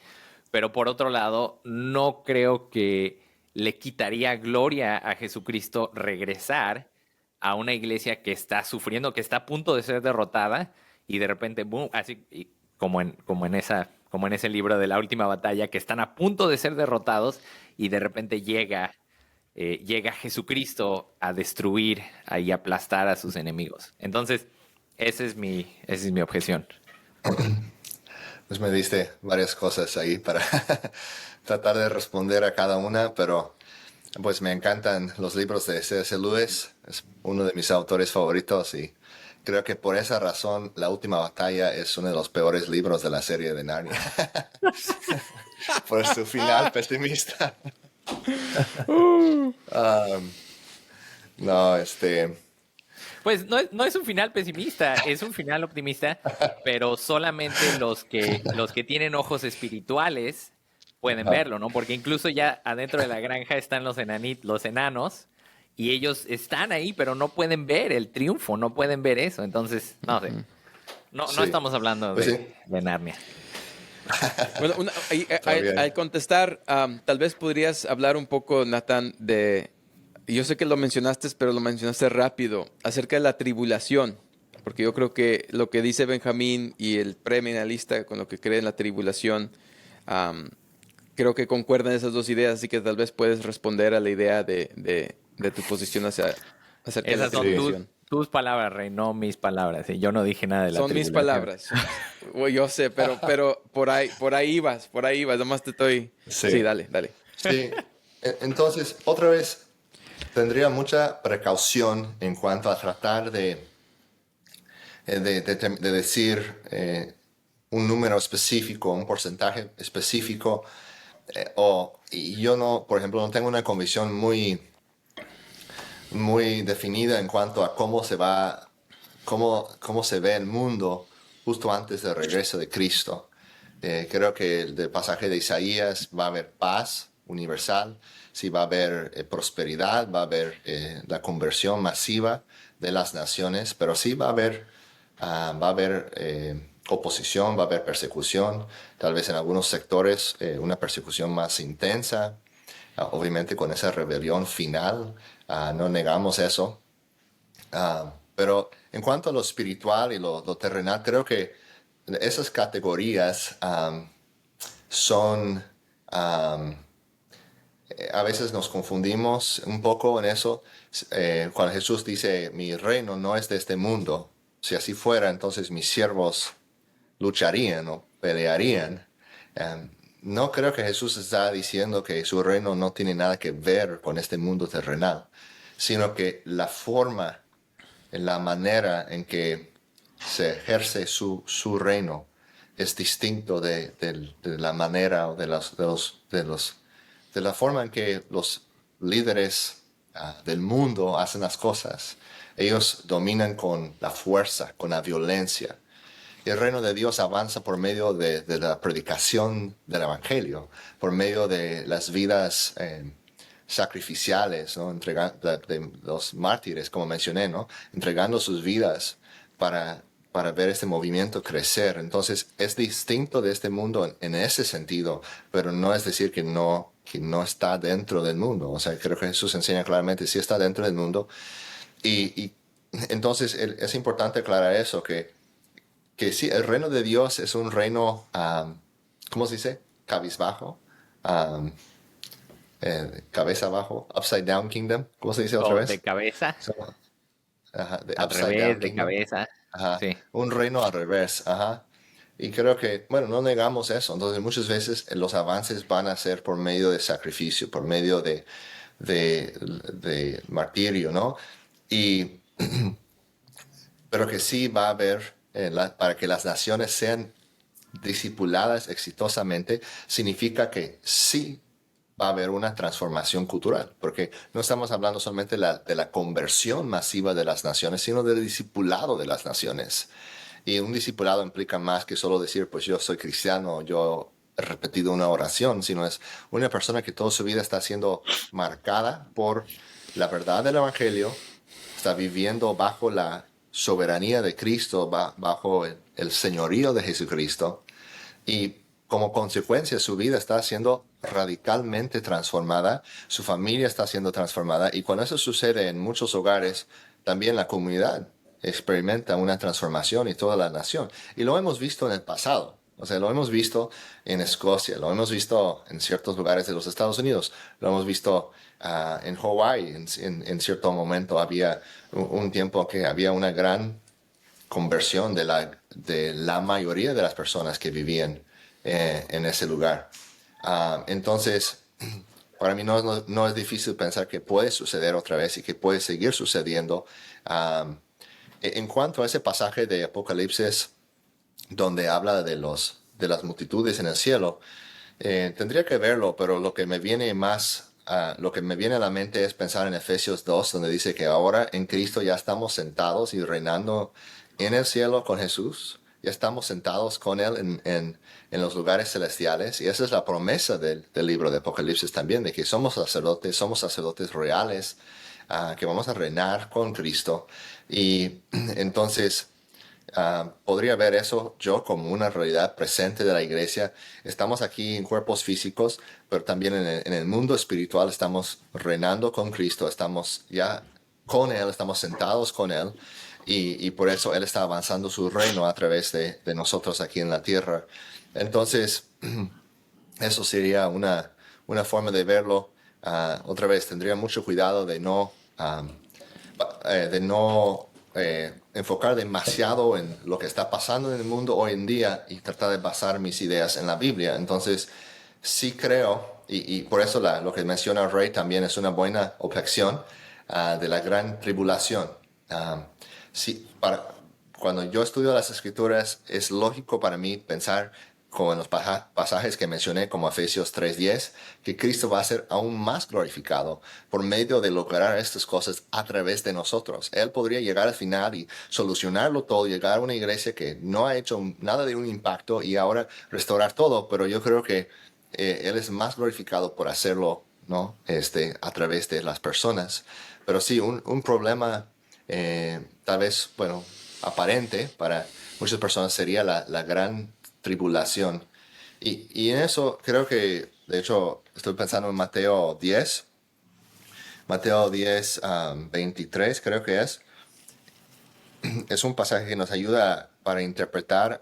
pero por otro lado, no creo que le quitaría gloria a Jesucristo regresar a una iglesia que está sufriendo, que está a punto de ser derrotada, y de repente, boom, así como en ese libro de La Última Batalla, que están a punto de ser derrotados, y de repente llega Jesucristo a destruir y aplastar a sus enemigos. Entonces, esa es mi objeción. Pues me diste varias cosas ahí para tratar de responder a cada una, pero pues me encantan los libros de C.S. Lewis, es uno de mis autores favoritos y creo que por esa razón La Última Batalla es uno de los peores libros de la serie de Narnia. Por su final pesimista. No, Pues no es un final pesimista, es un final optimista, pero solamente los que tienen ojos espirituales pueden verlo, ¿no? Porque incluso ya adentro de la granja están los enanos, y ellos están ahí, pero no pueden ver el triunfo, no pueden ver eso. Entonces, no sé. No estamos hablando pues de Narnia. Bueno, al contestar, tal vez podrías hablar un poco, Nathan, yo sé que lo mencionaste, pero lo mencionaste rápido, acerca de la tribulación, porque yo creo que lo que dice Benjamín y el premilenialista con lo que cree en la tribulación, creo que concuerdan esas dos ideas, así que tal vez puedes responder a la idea de tu posición acerca de la Esas son tribulación. tus palabras, Rey, no mis palabras. Y yo no dije nada de la Son mis palabras. Yo sé, pero por ahí vas, nomás te estoy... Sí, dale. Sí, entonces, otra vez, tendría mucha precaución en cuanto a tratar de decir un número específico, un porcentaje específico, y yo no, por ejemplo, no tengo una convicción muy definida en cuanto a cómo se ve el mundo justo antes del regreso de Cristo. Creo que del pasaje de Isaías va a haber paz universal, sí va a haber prosperidad, va a haber la conversión masiva de las naciones, pero sí va a haber oposición, va a haber persecución, tal vez en algunos sectores una persecución más intensa, obviamente con esa rebelión final, no negamos eso. Pero en cuanto a lo espiritual y lo terrenal, creo que esas categorías son A veces nos confundimos un poco en eso. Cuando Jesús dice, mi reino no es de este mundo. Si así fuera, entonces mis siervos lucharían o pelearían. Um, no creo que Jesús está diciendo que su reino no tiene nada que ver con este mundo terrenal, sino que la forma, la manera en que se ejerce su reino es distinto de la manera o de la forma en que los líderes del mundo hacen las cosas. Ellos dominan con la fuerza, con la violencia. El reino de Dios avanza por medio de la predicación del Evangelio, por medio de las vidas sacrificiales, ¿no? De los mártires, como mencioné, ¿no? Entregando sus vidas para ver este movimiento crecer. Entonces, es distinto de este mundo en ese sentido, pero no es decir que no está dentro del mundo. O sea, creo que Jesús enseña claramente, sí está dentro del mundo. Y entonces es importante aclarar eso, que sí, el reino de Dios es un reino, ¿cómo se dice? Cabizbajo, um, cabeza abajo, upside down kingdom, ¿cómo se dice otra O vez? de cabeza, So, ajá, de al upside down revés, de kingdom, cabeza. ajá, Sí. un reino al revés, ajá. Y creo que, bueno, no negamos eso. Entonces, muchas veces los avances van a ser por medio de sacrificio, por medio de martirio, ¿no? Y pero que sí va a haber, para que las naciones sean discipuladas exitosamente, significa que sí va a haber una transformación cultural, porque no estamos hablando solamente de la conversión masiva de las naciones, sino del discipulado de las naciones. Y un discipulado implica más que solo decir, pues yo soy cristiano, yo he repetido una oración, sino es una persona que toda su vida está siendo marcada por la verdad del Evangelio, está viviendo bajo la soberanía de Cristo, bajo el señorío de Jesucristo, y como consecuencia su vida está siendo radicalmente transformada, su familia está siendo transformada, y cuando eso sucede en muchos hogares, también la comunidad experimenta una transformación y toda la nación. Y lo hemos visto en el pasado. O sea, lo hemos visto en Escocia, lo hemos visto en ciertos lugares de los Estados Unidos, lo hemos visto en Hawái. En cierto momento había un tiempo que había una gran conversión de la mayoría de las personas que vivían en ese lugar. Entonces, para mí no es difícil pensar que puede suceder otra vez y que puede seguir sucediendo. En cuanto a ese pasaje de Apocalipsis donde habla de las multitudes en el cielo, tendría que verlo, pero lo que me viene lo que me viene a la mente es pensar en Efesios 2, donde dice que ahora en Cristo ya estamos sentados y reinando en el cielo con Jesús. Ya estamos sentados con Él en los lugares celestiales. Y esa es la promesa del libro de Apocalipsis también, de que somos sacerdotes reales, que vamos a reinar con Cristo. Y entonces podría ver eso yo como una realidad presente de la iglesia. Estamos aquí en cuerpos físicos, pero también en el mundo espiritual estamos reinando con Cristo, estamos ya con Él, estamos sentados con Él, y por eso Él está avanzando su reino a través de nosotros aquí en la tierra. Entonces, eso sería una forma de verlo. Otra vez, tendría mucho cuidado de no enfocar demasiado en lo que está pasando en el mundo hoy en día y tratar de basar mis ideas en la Biblia. Entonces, sí creo, y por eso lo que menciona Ray también es una buena objeción de la gran tribulación. Sí, cuando yo estudio las Escrituras, es lógico para mí pensar, como en los pasajes que mencioné, como Efesios 3:10, que Cristo va a ser aún más glorificado por medio de lograr estas cosas a través de nosotros. Él podría llegar al final y solucionarlo todo, llegar a una iglesia que no ha hecho nada de un impacto y ahora restaurar todo, pero yo creo que Él es más glorificado por hacerlo, ¿no? A través de las personas. Pero sí, un problema tal vez, bueno, aparente para muchas personas sería la gran tribulación. Y en eso creo que, de hecho, estoy pensando en Mateo 10, 23 creo que es. Es un pasaje que nos ayuda para interpretar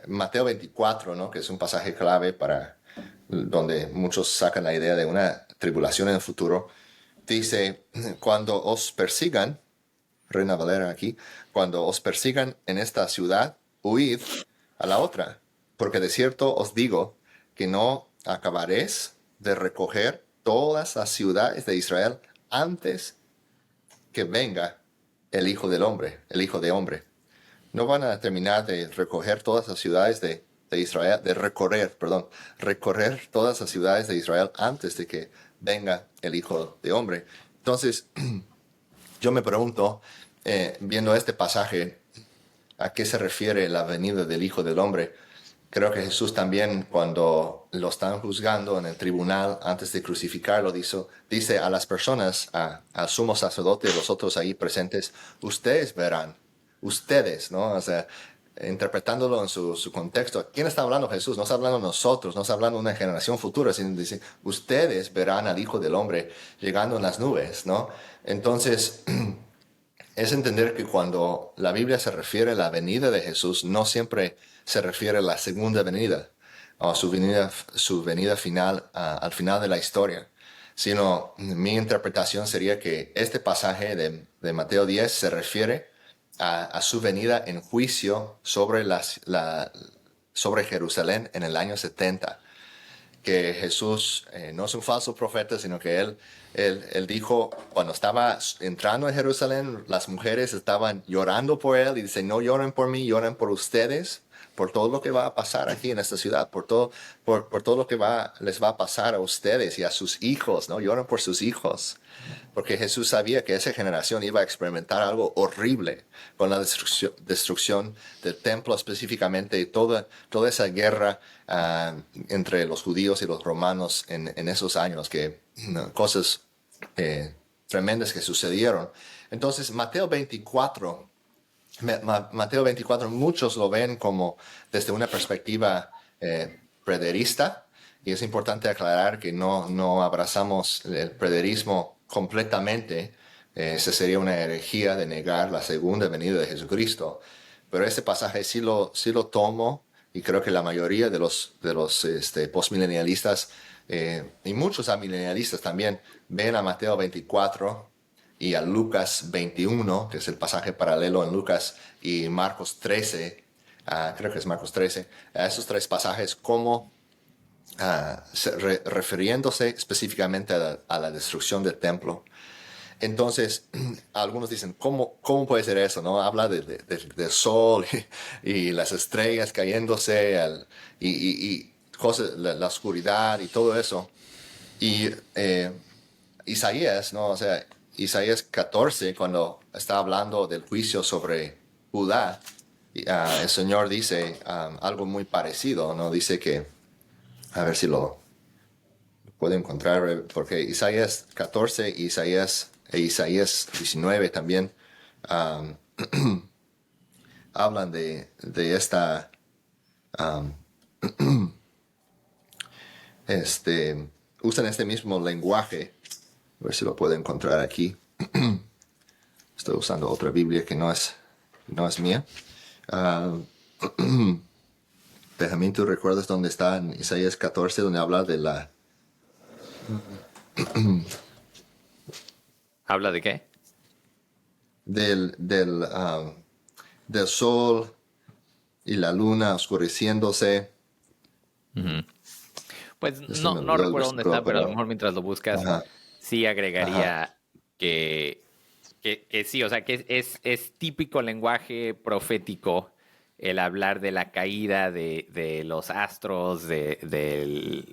Mateo 24, ¿no? Que es un pasaje clave para donde muchos sacan la idea de una tribulación en el futuro, dice, cuando os persigan, Reina Valera aquí, cuando os persigan en esta ciudad, huid a la otra, porque de cierto os digo que no acabaréis de recoger todas las ciudades de Israel antes que venga el Hijo del Hombre, el Hijo de Hombre. No van a terminar de recoger todas las ciudades de Israel, recorrer todas las ciudades de Israel antes de que venga el Hijo de Hombre. Entonces, yo me pregunto, viendo este pasaje, ¿a qué se refiere la venida del Hijo del Hombre? Creo que Jesús también, cuando lo están juzgando en el tribunal antes de crucificarlo, dice a las personas, al sumo sacerdote y los otros ahí presentes, ustedes verán, ustedes, ¿no? O sea, interpretándolo en su contexto. ¿Quién está hablando? Jesús. No está hablando nosotros, no está hablando una generación futura, sino dice, ustedes verán al Hijo del Hombre llegando en las nubes, ¿no? Entonces, es entender que cuando la Biblia se refiere a la venida de Jesús, no siempre se refiere a la segunda venida o su venida final, al final de la historia, sino mi interpretación sería que este pasaje de Mateo 10 se refiere a su venida en juicio sobre, sobre Jerusalén en el año 70. Que Jesús no es un falso profeta, sino que él dijo, cuando estaba entrando en Jerusalén, las mujeres estaban llorando por él y dice, no lloren por mí, lloren por ustedes, por todo lo que va a pasar aquí en esta ciudad, por todo lo que les va a pasar a ustedes y a sus hijos, ¿no? Lloren por sus hijos. Porque Jesús sabía que esa generación iba a experimentar algo horrible con la destrucción del templo específicamente y toda esa guerra entre los judíos y los romanos en esos años, cosas tremendas que sucedieron. Entonces, Mateo 24, muchos lo ven como desde una perspectiva preterista, y es importante aclarar que no abrazamos el preterismo completamente. Esa sería una herejía de negar la segunda venida de Jesucristo. Pero este pasaje sí lo tomo, y creo que la mayoría de los postmilenialistas y muchos amilenialistas también ven a Mateo 24 y a Lucas 21, que es el pasaje paralelo en Lucas, y Marcos 13, creo que es Marcos 13, a esos tres pasajes como refiriéndose específicamente a la destrucción del templo. Entonces, algunos dicen, ¿cómo puede ser eso? ¿No? Habla del sol y las estrellas cayéndose y cosas, la oscuridad y todo eso. Y Isaías, ¿no? O sea, Isaías 14, cuando está hablando del juicio sobre Judá, el Señor dice algo muy parecido, ¿no? Dice que, a ver si lo puedo encontrar, porque Isaías 14 y Isaías 19 también hablan de esta, usan este mismo lenguaje. A ver si lo puedo encontrar aquí. Estoy usando otra Biblia que no es mía. Benjamín, ¿tú recuerdas dónde está en Isaías 14, donde habla de la... ¿Habla de qué? del sol y la luna oscureciéndose? Pues Eso no recuerdo dónde está, pero a lo mejor mientras lo buscas, Ajá. sí agregaría que sí, o sea, que es típico lenguaje profético el hablar de la caída de los astros, de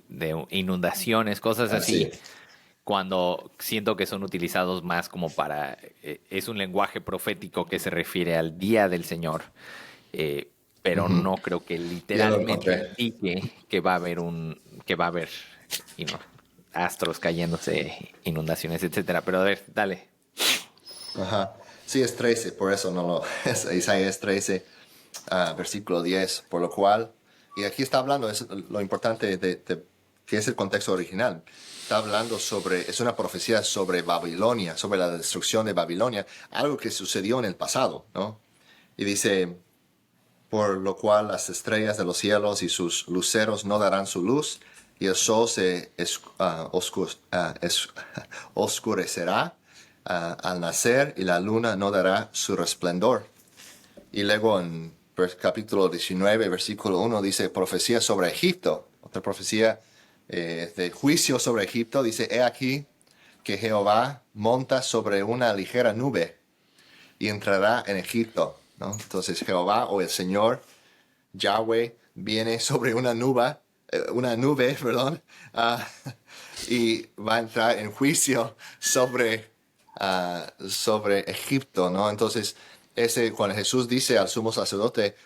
inundaciones, cosas así, cuando siento que son utilizados más como para, es un lenguaje profético que se refiere al día del Señor, pero no creo que literalmente indique que va a haber you know, astros cayéndose, inundaciones, etcétera. Pero a ver, dale. Ajá. Sí, es 13, por eso no lo... Es Isaías 13, versículo 10, por lo cual... Y aquí está hablando, es lo importante que es el contexto original. Está hablando es una profecía sobre Babilonia, sobre la destrucción de Babilonia, algo que sucedió en el pasado, ¿no? Y dice, por lo cual las estrellas de los cielos y sus luceros no darán su luz, y el sol se oscurecerá al nacer y la luna no dará su resplandor. Y luego en capítulo 19, versículo 1 dice profecía sobre Egipto. Otra profecía de juicio sobre Egipto. Dice, he aquí que Jehová monta sobre una ligera nube y entrará en Egipto, ¿no? Entonces Jehová o el Señor, Yahweh, viene sobre una nube, perdón, y va a entrar en juicio sobre Egipto, ¿no? Entonces, cuando Jesús dice al sumo sacerdote,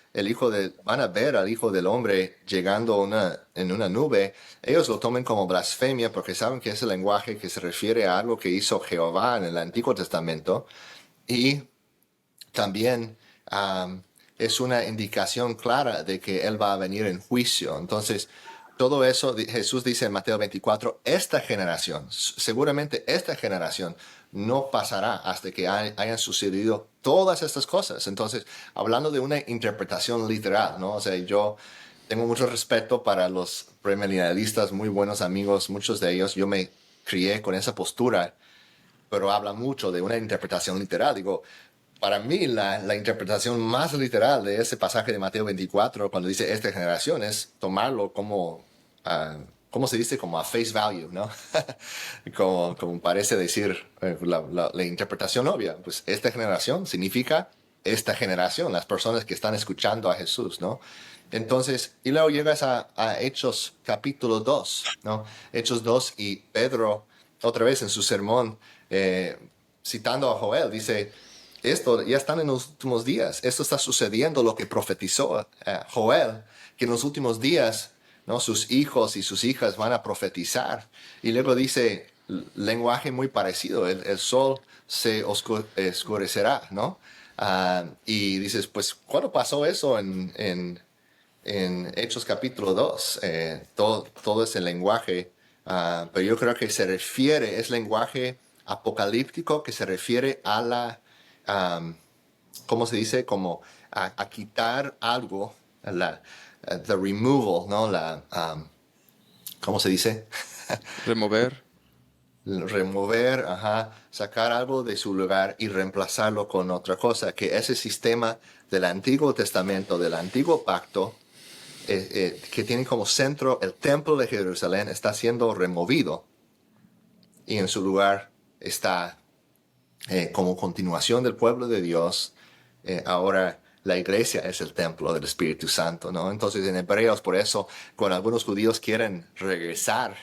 van a ver al Hijo del Hombre llegando en una nube, ellos lo toman como blasfemia porque saben que es el lenguaje que se refiere a algo que hizo Jehová en el Antiguo Testamento, y también es una indicación clara de que Él va a venir en juicio. Entonces, todo eso, Jesús dice en Mateo 24, seguramente esta generación no pasará hasta que hayan sucedido todas estas cosas. Entonces, hablando de una interpretación literal, ¿no? O sea, yo tengo mucho respeto para los premilenialistas, muy buenos amigos, muchos de ellos. Yo me crié con esa postura, pero habla mucho de una interpretación literal. Digo, para mí, la interpretación más literal de ese pasaje de Mateo 24, cuando dice esta generación, es tomarlo como, ¿cómo se dice? Como a face value, ¿no? como parece decir la interpretación obvia. Pues esta generación significa esta generación, las personas que están escuchando a Jesús, ¿no? Entonces, y luego llegas a Hechos capítulo 2, ¿no? Hechos 2, y Pedro, otra vez en su sermón, citando a Joel, dice, esto ya están en los últimos días. Esto está sucediendo, lo que profetizó Joel, que en los últimos días, ¿no?, sus hijos y sus hijas van a profetizar. Y luego dice, lenguaje muy parecido, el sol se oscurecerá, ¿no? Y dices, pues, ¿cuándo pasó eso en Hechos capítulo 2? Todo ese lenguaje, pero yo creo que es lenguaje apocalíptico que se refiere a ¿cómo se dice? Como a quitar algo, the removal, ¿no? ¿Cómo se dice? Remover. Remover, sacar algo de su lugar y reemplazarlo con otra cosa, que ese sistema del Antiguo Testamento, del Antiguo Pacto, que tiene como centro el Templo de Jerusalén, está siendo removido y en su lugar está como continuación del pueblo de Dios. Ahora la iglesia es el templo del Espíritu Santo, ¿no? Entonces en Hebreos, por eso, cuando algunos judíos quieren regresar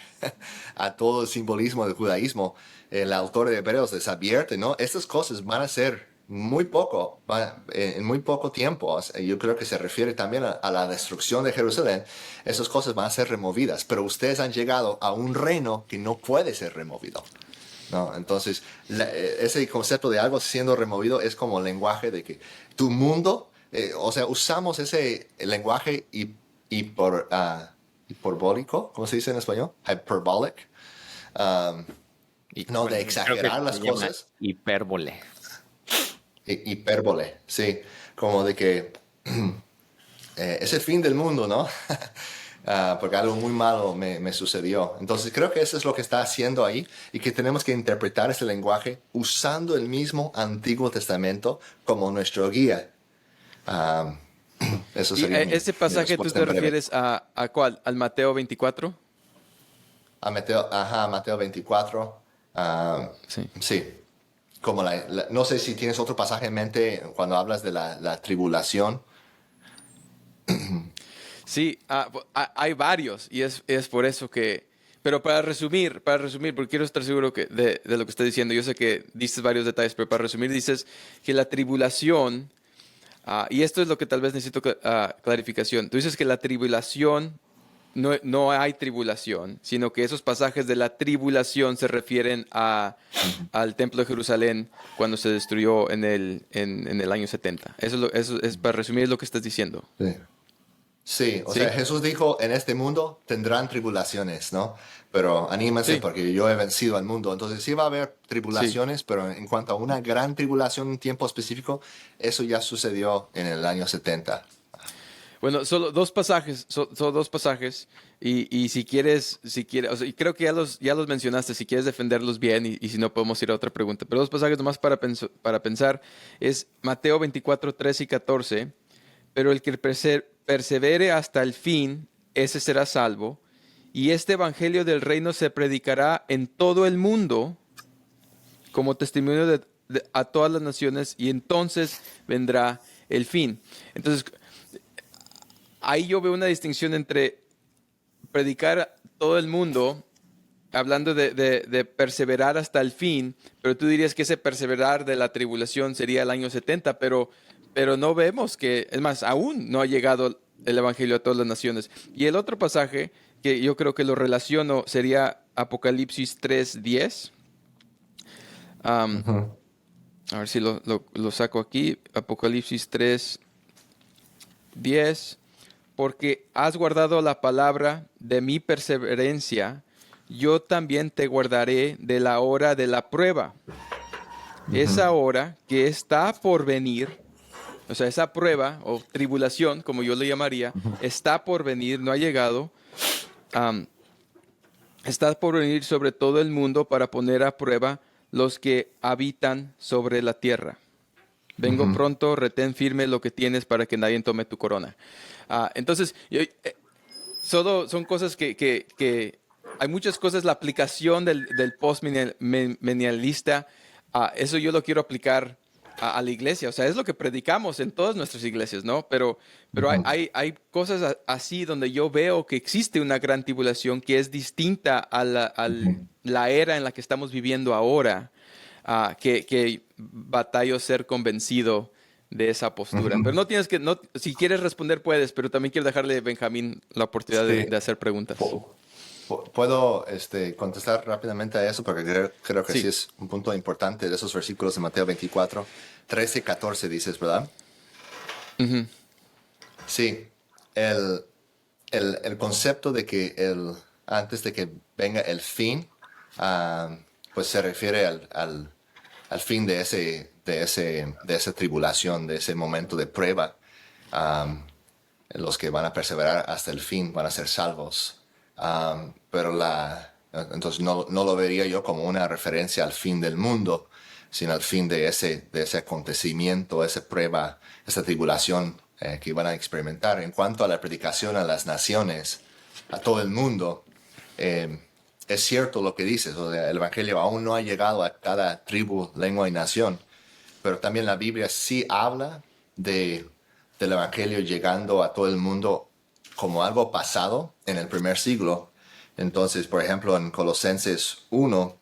a todo el simbolismo del judaísmo, el autor de Hebreos les advierte, ¿no? Estas cosas van a ser en muy poco tiempo. Yo creo que se refiere también a la destrucción de Jerusalén. Esas cosas van a ser removidas, pero ustedes han llegado a un reino que no puede ser removido, ¿no? Entonces, ese concepto de algo siendo removido es como el lenguaje de que tu mundo, o sea, usamos ese lenguaje hiperbólico, ¿cómo se dice en español? Hyperbolic. No, de exagerar las cosas. Hipérbole. Hipérbole, sí. Como de que es el fin del mundo, ¿no? Porque algo muy malo me sucedió. Entonces creo que eso es lo que está haciendo ahí, y que tenemos que interpretar ese lenguaje usando el mismo Antiguo Testamento como nuestro guía. Eso sería ese pasaje tú te refieres a ¿cuál? ¿Al Mateo 24? A Mateo 24. Sí. Sí. Como no sé si tienes otro pasaje en mente cuando hablas de la tribulación. Sí, hay varios, y es por eso que... Pero para resumir, porque quiero estar seguro de lo que estás diciendo, yo sé que dices varios detalles, pero para resumir dices que la tribulación, y esto es lo que tal vez necesito clarificación, tú dices que la tribulación, no hay tribulación, sino que esos pasajes de la tribulación se refieren al Templo de Jerusalén cuando se destruyó en el año 70. Eso es para resumir, es lo que estás diciendo. Sí. Sí, o sea, Jesús dijo, en este mundo tendrán tribulaciones, ¿no? Pero anímense porque yo he vencido al mundo. Entonces sí va a haber tribulaciones, pero en cuanto a una gran tribulación en un tiempo específico, eso ya sucedió en el año 70. Bueno, solo dos pasajes, solo dos pasajes. Y si quieres, o sea, y creo que ya los mencionaste, si quieres defenderlos bien, y si no podemos ir a otra pregunta. Pero dos pasajes nomás para pensar es Mateo 24, 13 y 14. Pero el que persevere hasta el fin, ese será salvo. Y este evangelio del reino se predicará en todo el mundo como testimonio a todas las naciones, y entonces vendrá el fin. Entonces, ahí yo veo una distinción entre predicar a todo el mundo, hablando de perseverar hasta el fin, pero tú dirías que ese perseverar de la tribulación sería el año 70, pero no vemos que, es más, aún no ha llegado el Evangelio a todas las naciones. Y el otro pasaje que yo creo que lo relaciono sería Apocalipsis 3:10. Am, Ujú. a ver si lo saco aquí. Apocalipsis 3:10. Porque has guardado la palabra de mi perseverancia, yo también te guardaré de la hora de la prueba. Ujú. Esa hora que está por venir, o sea, esa prueba o tribulación, como yo le llamaría, está por venir, no ha llegado, am, está por venir sobre todo el mundo para poner a prueba los que habitan sobre la tierra. Vengo Ujú. pronto, retén firme lo que tienes para que nadie tome tu corona. Entonces, solo son cosas que hay muchas cosas, la aplicación del postmilenialista, eso yo lo quiero aplicar a la iglesia, o sea, es lo que predicamos en todas nuestras iglesias, ¿no? Pero Ujú. hay cosas así donde yo veo que existe una gran tribulación que es distinta a Ujú. la era en la que estamos viviendo ahora, que batallo ser convencido de esa postura. Pero Ujú. no tienes que, no, si quieres responder puedes, pero también quiero dejarle a Benjamín la oportunidad Sí. de hacer preguntas. ¿Puedo contestar rápidamente a eso? Porque creo que sí Sí. es un punto importante de esos versículos de Mateo 24, 13 y 14, dices, ¿verdad? Ujú. Sí, el concepto de que antes de que venga el fin, ah, pues se refiere al fin de esa tribulación, de ese momento de prueba. Ah, los que van a perseverar hasta el fin van a ser salvos. Pero entonces no lo vería yo como una referencia al fin del mundo, sino al fin de ese acontecimiento, esa prueba, esa tribulación que van a experimentar. En cuanto a la predicación a las naciones, a todo el mundo, eh, es cierto lo que dices, o sea, el Evangelio aún no ha llegado a cada tribu, lengua y nación, pero también la Biblia sí habla de, del Evangelio llegando a todo el mundo como algo pasado en el primer siglo. Entonces, por ejemplo, en Colosenses 1,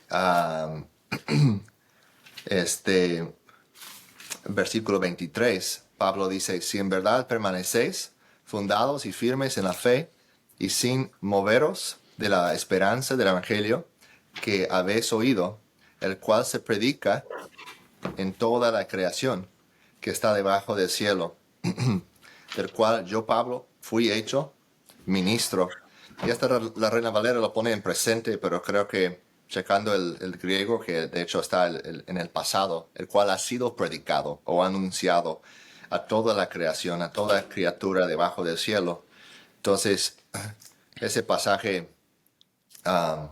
ah, este versículo 23, Pablo dice, si en verdad permanecéis fundados y firmes en la fe y sin moveros de la esperanza del Evangelio que habéis oído, el cual se predica en toda la creación que está debajo del cielo, del cual yo, Pablo, fui hecho ministro. Y esta la Reina Valera lo pone en presente, pero creo que checando el griego, que de hecho está en el pasado, el cual ha sido predicado o anunciado a toda la creación, a toda criatura debajo del cielo. Entonces, ese pasaje um,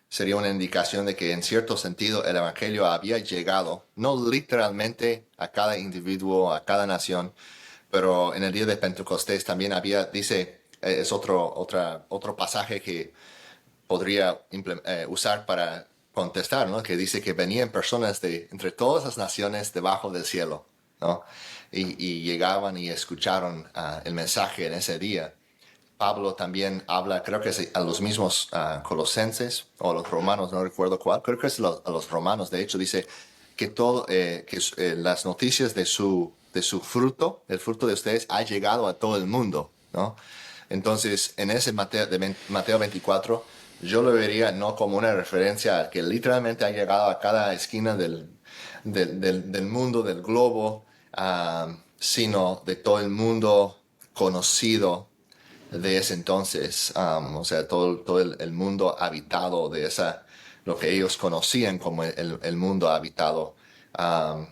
sería una indicación de que en cierto sentido el Evangelio había llegado, no literalmente a cada individuo, a cada nación, pero en el día de Pentecostés también había, dice, es otro pasaje que podría usar para contestar, ¿no? Que dice que venían personas de entre todas las naciones debajo del cielo, ¿no? Y llegaban y escucharon el mensaje en ese día. Pablo también habla, creo que es a los mismos colosenses o a los romanos, no recuerdo cuál, creo que es a los romanos, de hecho dice que las noticias de su fruto, el fruto de ustedes, ha llegado a todo el mundo, ¿no? Entonces, en ese Mateo 24, yo lo vería no como una referencia a que literalmente ha llegado a cada esquina del mundo, del globo, sino de todo el mundo conocido de ese entonces, o sea, todo el mundo habitado de lo que ellos conocían como el mundo habitado. Um,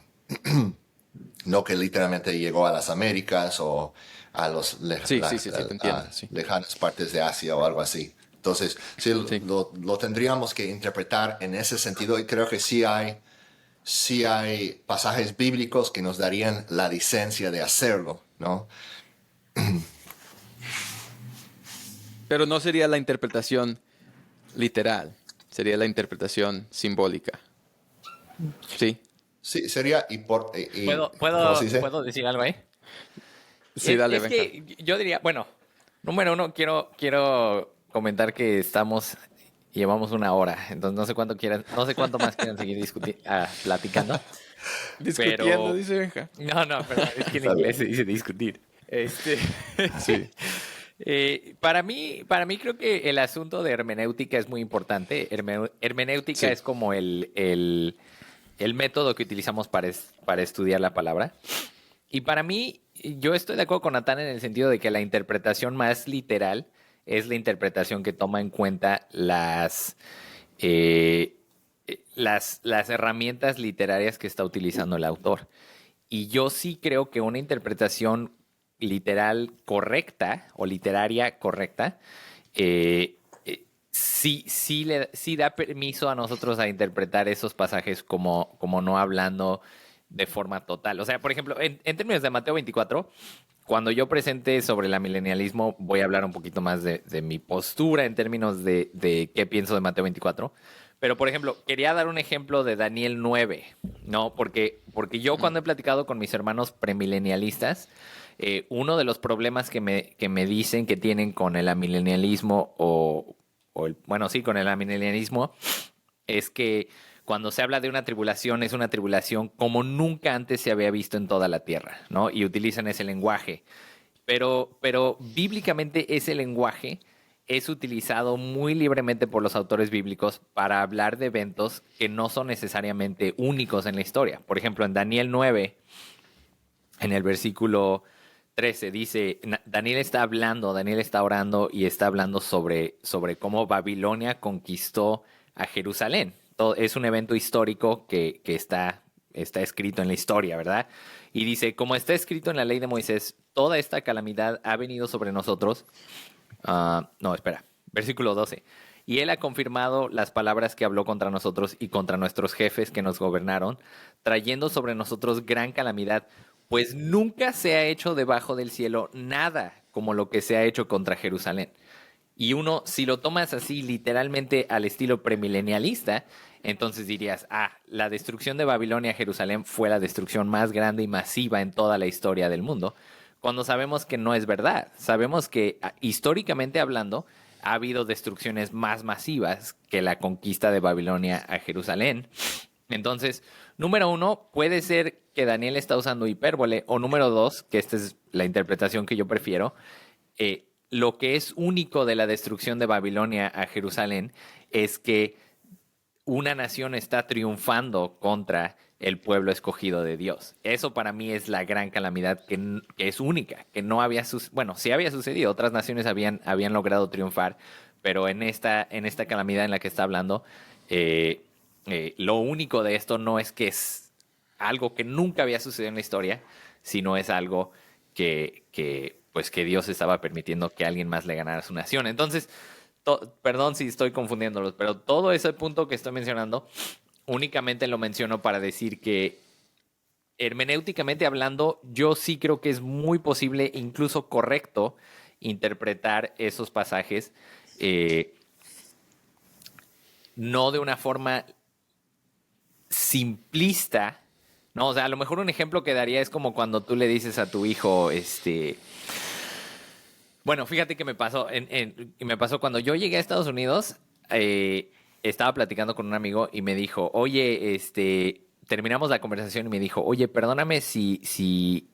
no que literalmente llegó a las Américas o a los Sí, sí, sí, sí, te entiendo. Sí, lejanas partes de Asia o algo así. Entonces, sí, sí. lo tendríamos que interpretar en ese sentido y creo que sí hay pasajes bíblicos que nos darían la licencia de hacerlo, ¿no? Pero no sería la interpretación literal, sería la interpretación simbólica. Sí, Sí, sería ¿cómo se dice? ¿Puedo decir algo ahí? sí, dale, Es Benja. que yo diría, bueno, número uno, quiero comentar que llevamos una hora, entonces no sé cuánto más quieran seguir platicando, Discutiendo, pero dice Benja. no, perdón, es que en Está bien. inglés se dice discutir. Este, Sí, para mí creo que el asunto de hermenéutica es muy importante. Hermenéutica sí. es como el método que utilizamos para estudiar la palabra. Y para mí, yo estoy de acuerdo con Natán en el sentido de que la interpretación más literal es la interpretación que toma en cuenta eh, las herramientas literarias que está utilizando el autor. Y yo sí creo que una interpretación literal correcta o literaria correcta sí da permiso a nosotros a interpretar esos pasajes como no hablando de forma total. O sea, por ejemplo, en términos de Mateo 24, cuando yo presente sobre el milenialismo, voy a hablar un poquito más de mi postura en términos de qué pienso de Mateo 24. Pero, por ejemplo, quería dar un ejemplo de Daniel 9, ¿no? Porque yo cuando he platicado con mis hermanos premilenialistas, uno de los problemas que me dicen que tienen con el amilenialismo bueno, sí, con el amilenialismo, es que cuando se habla de una tribulación, es una tribulación como nunca antes se había visto en toda la tierra, ¿no? Y utilizan ese lenguaje. Pero bíblicamente ese lenguaje es utilizado muy libremente por los autores bíblicos para hablar de eventos que no son necesariamente únicos en la historia. Por ejemplo, en Daniel 9, en el versículo 13, dice, Daniel está orando y está hablando sobre cómo Babilonia conquistó a Jerusalén. Es un evento histórico que está escrito en la historia, ¿verdad? Y dice, como está escrito en la ley de Moisés, toda esta calamidad ha venido sobre nosotros. No, espera, versículo 12. Y él ha confirmado las palabras que habló contra nosotros y contra nuestros jefes que nos gobernaron, trayendo sobre nosotros gran calamidad, pues nunca se ha hecho debajo del cielo nada como lo que se ha hecho contra Jerusalén. Y uno, si lo tomas así literalmente al estilo premilenialista, entonces dirías, la destrucción de Babilonia a Jerusalén fue la destrucción más grande y masiva en toda la historia del mundo, cuando sabemos que no es verdad. Sabemos que históricamente hablando, ha habido destrucciones más masivas que la conquista de Babilonia a Jerusalén. Entonces, número uno, puede ser que Daniel está usando hipérbole, o número dos, que esta es la interpretación que yo prefiero, lo que es único de la destrucción de Babilonia a Jerusalén es que una nación está triunfando contra el pueblo escogido de Dios. Eso para mí es la gran calamidad que es única, que no había bueno, sí había sucedido, otras naciones habían logrado triunfar, pero en esta calamidad en la que está hablando, lo único de esto no es que es algo que nunca había sucedido en la historia, sino es algo pues que Dios estaba permitiendo que alguien más le ganara a su nación. Entonces, perdón si estoy confundiéndolos, pero todo ese punto que estoy mencionando únicamente lo menciono para decir que hermenéuticamente hablando, yo sí creo que es muy posible, incluso correcto, interpretar esos pasajes no de una forma simplista, ¿no? O sea, a lo mejor un ejemplo que daría es como cuando tú le dices a tu hijo, bueno, fíjate que me pasó cuando yo llegué a Estados Unidos, estaba platicando con un amigo y me dijo, oye, terminamos la conversación y me dijo, oye, perdóname si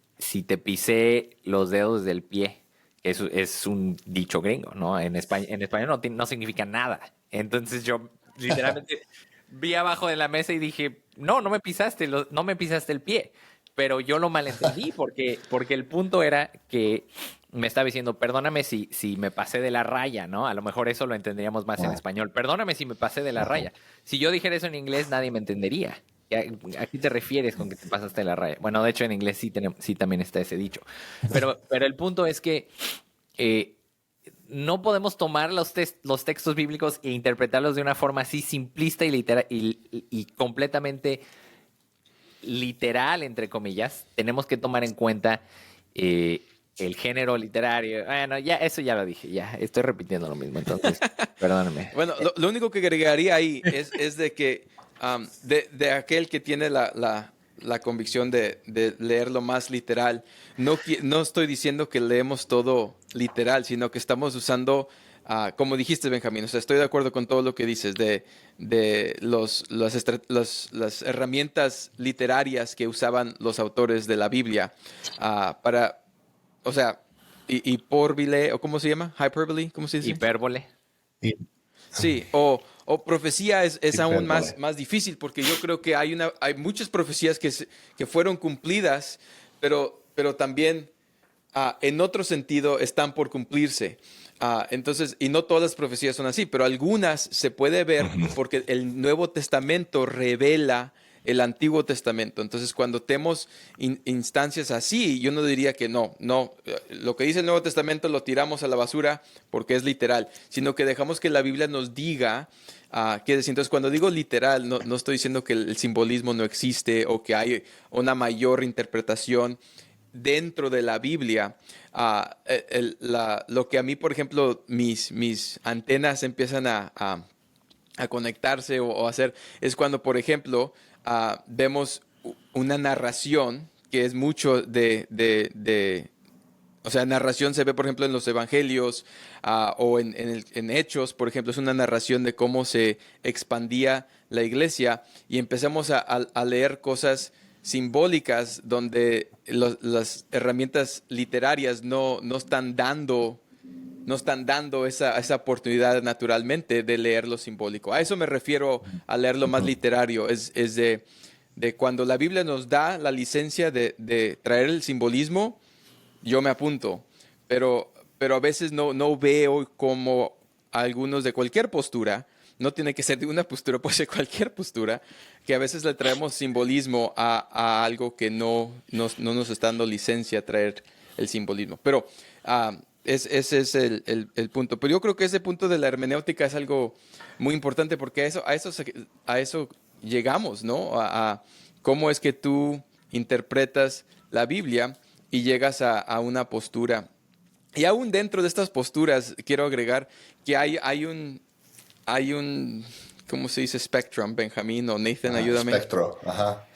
te pisé los dedos del pie. Eso es un dicho gringo, ¿no? En español no significa nada. Entonces yo literalmente vi abajo de la mesa y dije, no me pisaste, no me pisaste el pie. Pero yo lo malentendí porque el punto era que me estaba diciendo, perdóname si me pasé de la raya, ¿no? A lo mejor eso lo entenderíamos más en español. Perdóname si me pasé de la raya. Si yo dijera eso en inglés, nadie me entendería. ¿A qué te refieres con que te pasaste la raya? Bueno, de hecho en inglés sí también está ese dicho. Pero el punto es que eh, no podemos tomar los textos bíblicos e interpretarlos de una forma así simplista y, y completamente literal, entre comillas. Tenemos que tomar en cuenta el género literario. Bueno, ya eso ya lo dije, ya estoy repitiendo lo mismo, entonces, perdónenme. Bueno, lo único que agregaría ahí es de que de aquel que tiene la convicción de leerlo más literal, no estoy diciendo que leemos todo literal, sino que estamos usando, como dijiste, Benjamín, o sea, estoy de acuerdo con todo lo que dices, de las herramientas literarias que usaban los autores de la Biblia para, o sea, hipérbole, o ¿cómo se llama? Hyperbole, ¿cómo se dice? Hipérbole. Y- Sí, o profecía es aún Hipérbole. más difícil porque yo creo que hay muchas profecías que fueron cumplidas, pero también en otro sentido están por cumplirse. Entonces, y no todas las profecías son así, pero algunas se puede ver porque el Nuevo Testamento revela el Antiguo Testamento. Entonces, cuando tenemos instancias así, yo no diría que no, lo que dice el Nuevo Testamento lo tiramos a la basura porque es literal, sino que dejamos que la Biblia nos diga qué decir. Entonces, cuando digo literal, no estoy diciendo que el simbolismo no existe o que hay una mayor interpretación dentro de la Biblia. Lo que a mí, por ejemplo, mis antenas empiezan a conectarse o hacer, es cuando, por ejemplo, vemos una narración que es mucho o sea, narración se ve, por ejemplo, en los evangelios o en Hechos, por ejemplo, es una narración de cómo se expandía la iglesia y empezamos a leer cosas simbólicas donde las herramientas literarias no están dando esa oportunidad naturalmente de leer lo simbólico. A eso me refiero a leer lo más literario, es de cuando la Biblia nos da la licencia de traer el simbolismo, yo me apunto, pero a veces no veo como algunos de cualquier postura, no tiene que ser de una postura, puede ser cualquier postura, que a veces le traemos simbolismo a algo que no nos está dando licencia a traer el simbolismo. Pero ese es el punto. Pero yo creo que ese punto de la hermenéutica es algo muy importante porque a eso llegamos, ¿no? A cómo es que tú interpretas la Biblia y llegas a una postura. Y aún dentro de estas posturas, quiero agregar que hay un, ¿cómo se dice? Spectrum, Benjamín o Nathan, ayúdame. Espectro, ajá.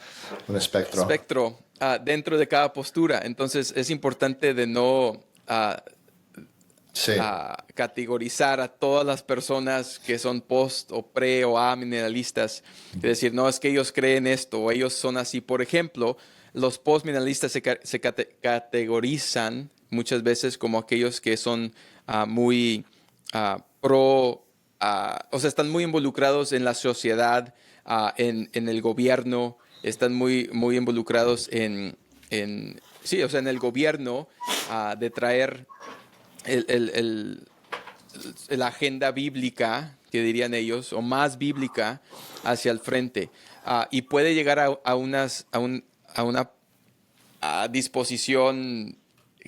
Un espectro. Espectro dentro de cada postura. Entonces es importante de no Sí. categorizar a todas las personas que son post o pre o amineralistas. Es decir, no es que ellos creen esto o ellos son así. Por ejemplo, los postmineralistas se categorizan muchas veces como aquellos que son muy pro, o sea, están muy involucrados en la sociedad, en el gobierno, están muy involucrados sí, o sea, en el gobierno de traer la agenda bíblica, que dirían ellos, o más bíblica hacia el frente. Y puede llegar a una disposición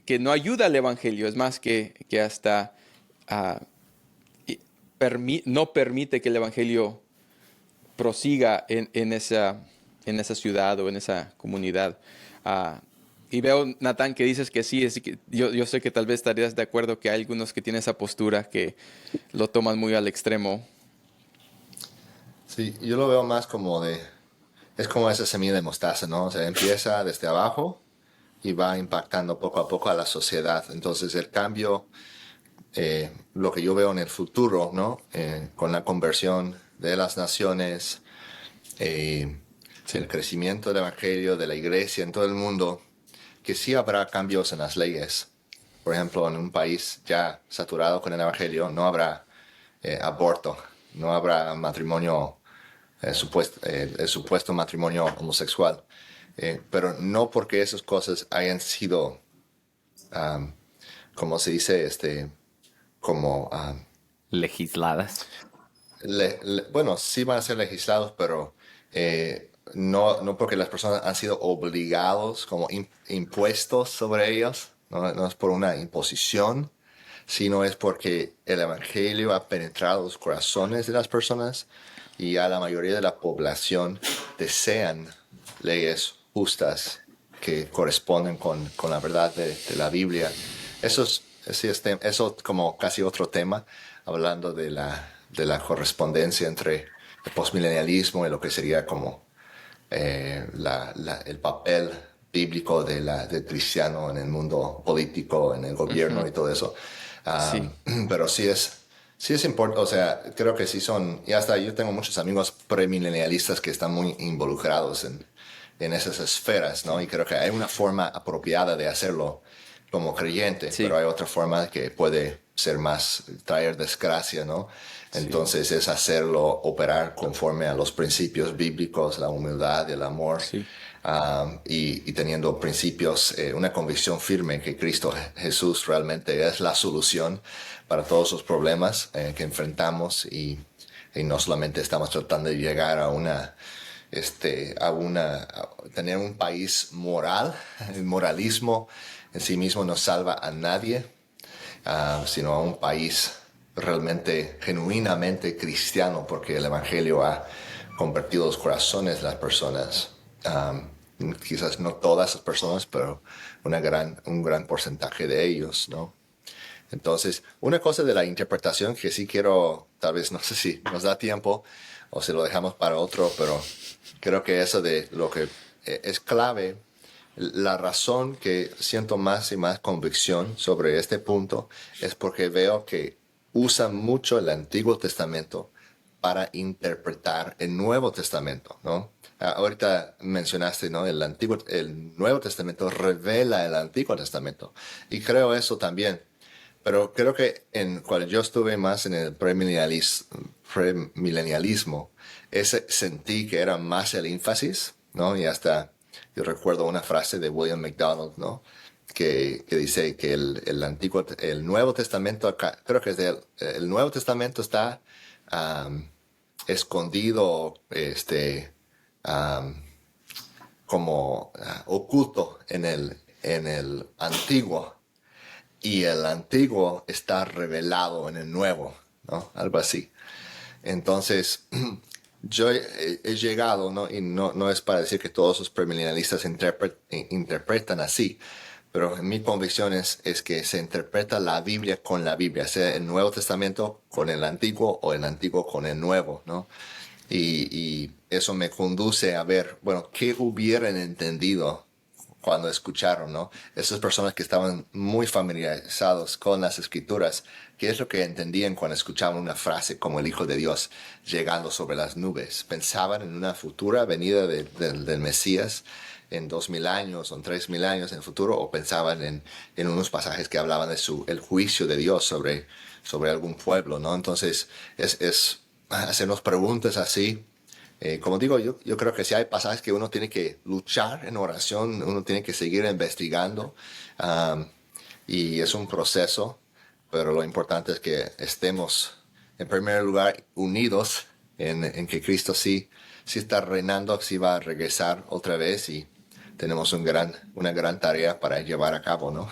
que no ayuda al evangelio, es más que hasta no permite que el evangelio prosiga en esa ciudad o en esa comunidad. Y veo, Natán, que dices que sí, así que yo sé que tal vez estarías de acuerdo que hay algunos que tienen esa postura que lo toman muy al extremo. Sí, yo lo veo más como es como esa semilla de mostaza, ¿no? O sea, empieza desde abajo y va impactando poco a poco a la sociedad. Entonces el cambio, lo que yo veo en el futuro, ¿no? Con la conversión de las naciones, el crecimiento del evangelio, de la iglesia en todo el mundo, que sí habrá cambios en las leyes. Por ejemplo, en un país ya saturado con el evangelio, no habrá aborto, no habrá matrimonio, el supuesto matrimonio homosexual. Pero no porque esas cosas hayan sido, como se dice, como, Legisladas. bueno, sí van a ser legislados, pero no porque las personas han sido obligados, como impuestos sobre ellos, no es por una imposición, sino es porque el Evangelio ha penetrado los corazones de las personas y ya la mayoría de la población desean leyes justas que corresponden con la verdad de la Biblia. Eso eso como casi otro tema, hablando de la correspondencia entre el postmilenialismo y lo que sería como el papel bíblico del cristiano en el mundo político, en el gobierno y todo eso. Sí, Pero sí es importante, o sea, creo que sí son, y hasta yo tengo muchos amigos premilenialistas que están muy involucrados en esas esferas, ¿no? Y creo que hay una forma apropiada de hacerlo como creyente, sí, pero hay otra forma que puede ser más, traer desgracia, ¿no? sí, Entonces es hacerlo operar conforme a los principios bíblicos, la humildad, el amor, sí, y teniendo principios, una convicción firme que Cristo Jesús realmente es la solución para todos los problemas que enfrentamos y no solamente estamos tratando de llegar a tener un país moral. El moralismo en sí mismo no salva a nadie, sino a un país realmente, genuinamente cristiano, porque el Evangelio ha convertido los corazones de las personas. Quizás no todas las personas, pero un gran porcentaje de ellos, ¿no? Entonces, una cosa de la interpretación que sí quiero, tal vez no sé si nos da tiempo o si lo dejamos para otro, pero creo que eso de lo que es clave, la razón que siento más y más convicción sobre este punto es porque veo que usa mucho el Antiguo Testamento para interpretar el Nuevo Testamento, ¿no? Ahorita mencionaste, ¿no? El Nuevo Testamento revela el Antiguo Testamento. Y creo eso también. Pero creo que cuando yo estuve más en el premilenialismo, sentí que era más el énfasis, ¿no? Y hasta yo recuerdo una frase de William MacDonald, ¿no? Que dice que el Nuevo Testamento, creo que el Nuevo Testamento está escondido, como oculto en el Antiguo, y el Antiguo está revelado en el Nuevo, ¿no? Algo así. Entonces, yo he llegado, ¿no? Y no es para decir que todos los premilenialistas interpretan así, pero mi convicción es que se interpreta la Biblia con la Biblia, sea el Nuevo Testamento con el Antiguo o el Antiguo con el Nuevo, ¿no? Y eso me conduce a ver, bueno, qué hubieran entendido cuando escucharon, ¿no? Esas personas que estaban muy familiarizados con las escrituras, ¿qué es lo que entendían cuando escuchaban una frase como el Hijo de Dios llegando sobre las nubes? ¿Pensaban en una futura venida del Mesías en 2000 años o en 3000 años en el futuro? ¿O pensaban en unos pasajes que hablaban de el juicio de Dios sobre algún pueblo, ¿no? Entonces, es hacernos preguntas así. Como digo, yo creo que si hay pasajes que uno tiene que luchar en oración, uno tiene que seguir investigando, y es un proceso, pero lo importante es que estemos, en primer lugar, unidos en que Cristo sí está reinando, sí va a regresar otra vez y tenemos una gran tarea para llevar a cabo, ¿no?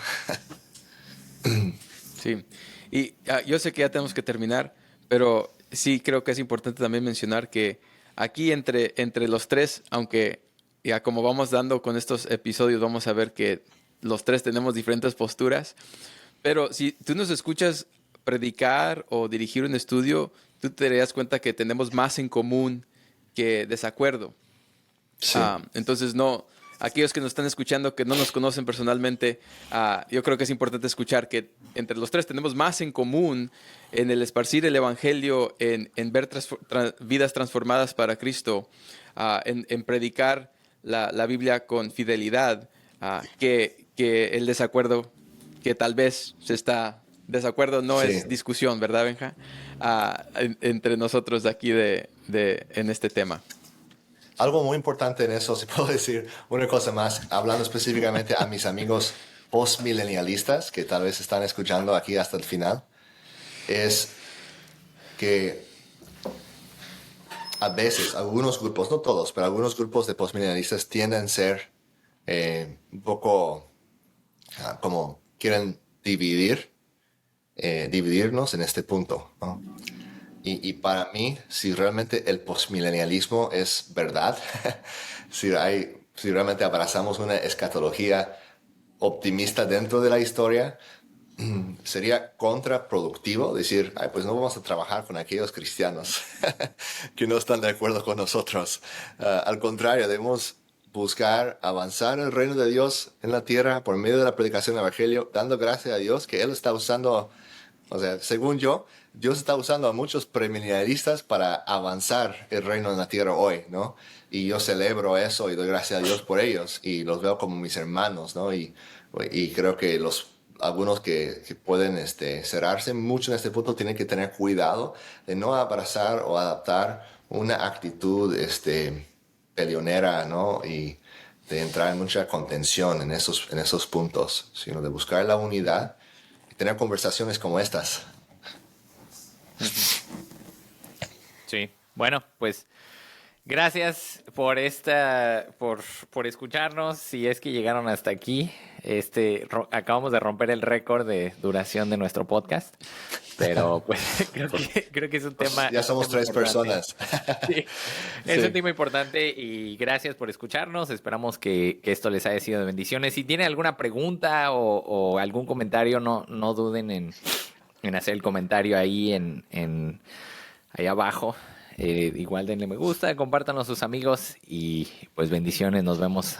sí. Y yo sé que ya tenemos que terminar, pero sí creo que es importante también mencionar que aquí entre los tres, aunque ya como vamos dando con estos episodios, vamos a ver que los tres tenemos diferentes posturas, pero si tú nos escuchas predicar o dirigir un estudio, tú te darías cuenta que tenemos más en común que desacuerdo. Sí, Entonces, no, aquellos que nos están escuchando que no nos conocen personalmente, yo creo que es importante escuchar que entre los tres tenemos más en común en el esparcir el Evangelio, en ver vidas transformadas para Cristo, en predicar la Biblia con fidelidad, que el desacuerdo que tal vez se está... Desacuerdo no sí. es discusión, ¿verdad, Benja? Entre nosotros de aquí en este tema. Algo muy importante en eso, si puedo decir una cosa más, hablando específicamente a mis amigos postmilenialistas que tal vez están escuchando aquí hasta el final, es que a veces, algunos grupos, no todos, pero algunos grupos de postmilenialistas tienden a ser un poco como quieren dividirnos en este punto, ¿no? Y para mí, si realmente el postmilenialismo es verdad, si realmente abrazamos una escatología optimista dentro de la historia, sería contraproductivo decir, "Ay, pues no vamos a trabajar con aquellos cristianos que no están de acuerdo con nosotros. Al contrario, debemos buscar avanzar el reino de Dios en la tierra por medio de la predicación del Evangelio, dando gracias a Dios que Él está usando, o sea, según yo, Dios está usando a muchos premilenialistas para avanzar el reino en la tierra hoy, ¿no? Y yo celebro eso y doy gracias a Dios por ellos y los veo como mis hermanos, ¿no? Y creo que algunos que pueden cerrarse mucho en este punto tienen que tener cuidado de no abrazar o adaptar una actitud peleonera, ¿no? Y de entrar en mucha contención en esos puntos, sino de buscar la unidad y tener conversaciones como estas. Sí, bueno, pues gracias por por escucharnos. Si es que llegaron hasta aquí, acabamos de romper el récord de duración de nuestro podcast, pero pues creo que es un tema. Ya somos 3 personas. Sí, es Sí. un tema importante y gracias por escucharnos. Esperamos que esto les haya sido de bendiciones. Si tienen alguna pregunta o algún comentario, no duden en hacer el comentario ahí ahí abajo. Igual denle me gusta, compártanlo a sus amigos y pues bendiciones. Nos vemos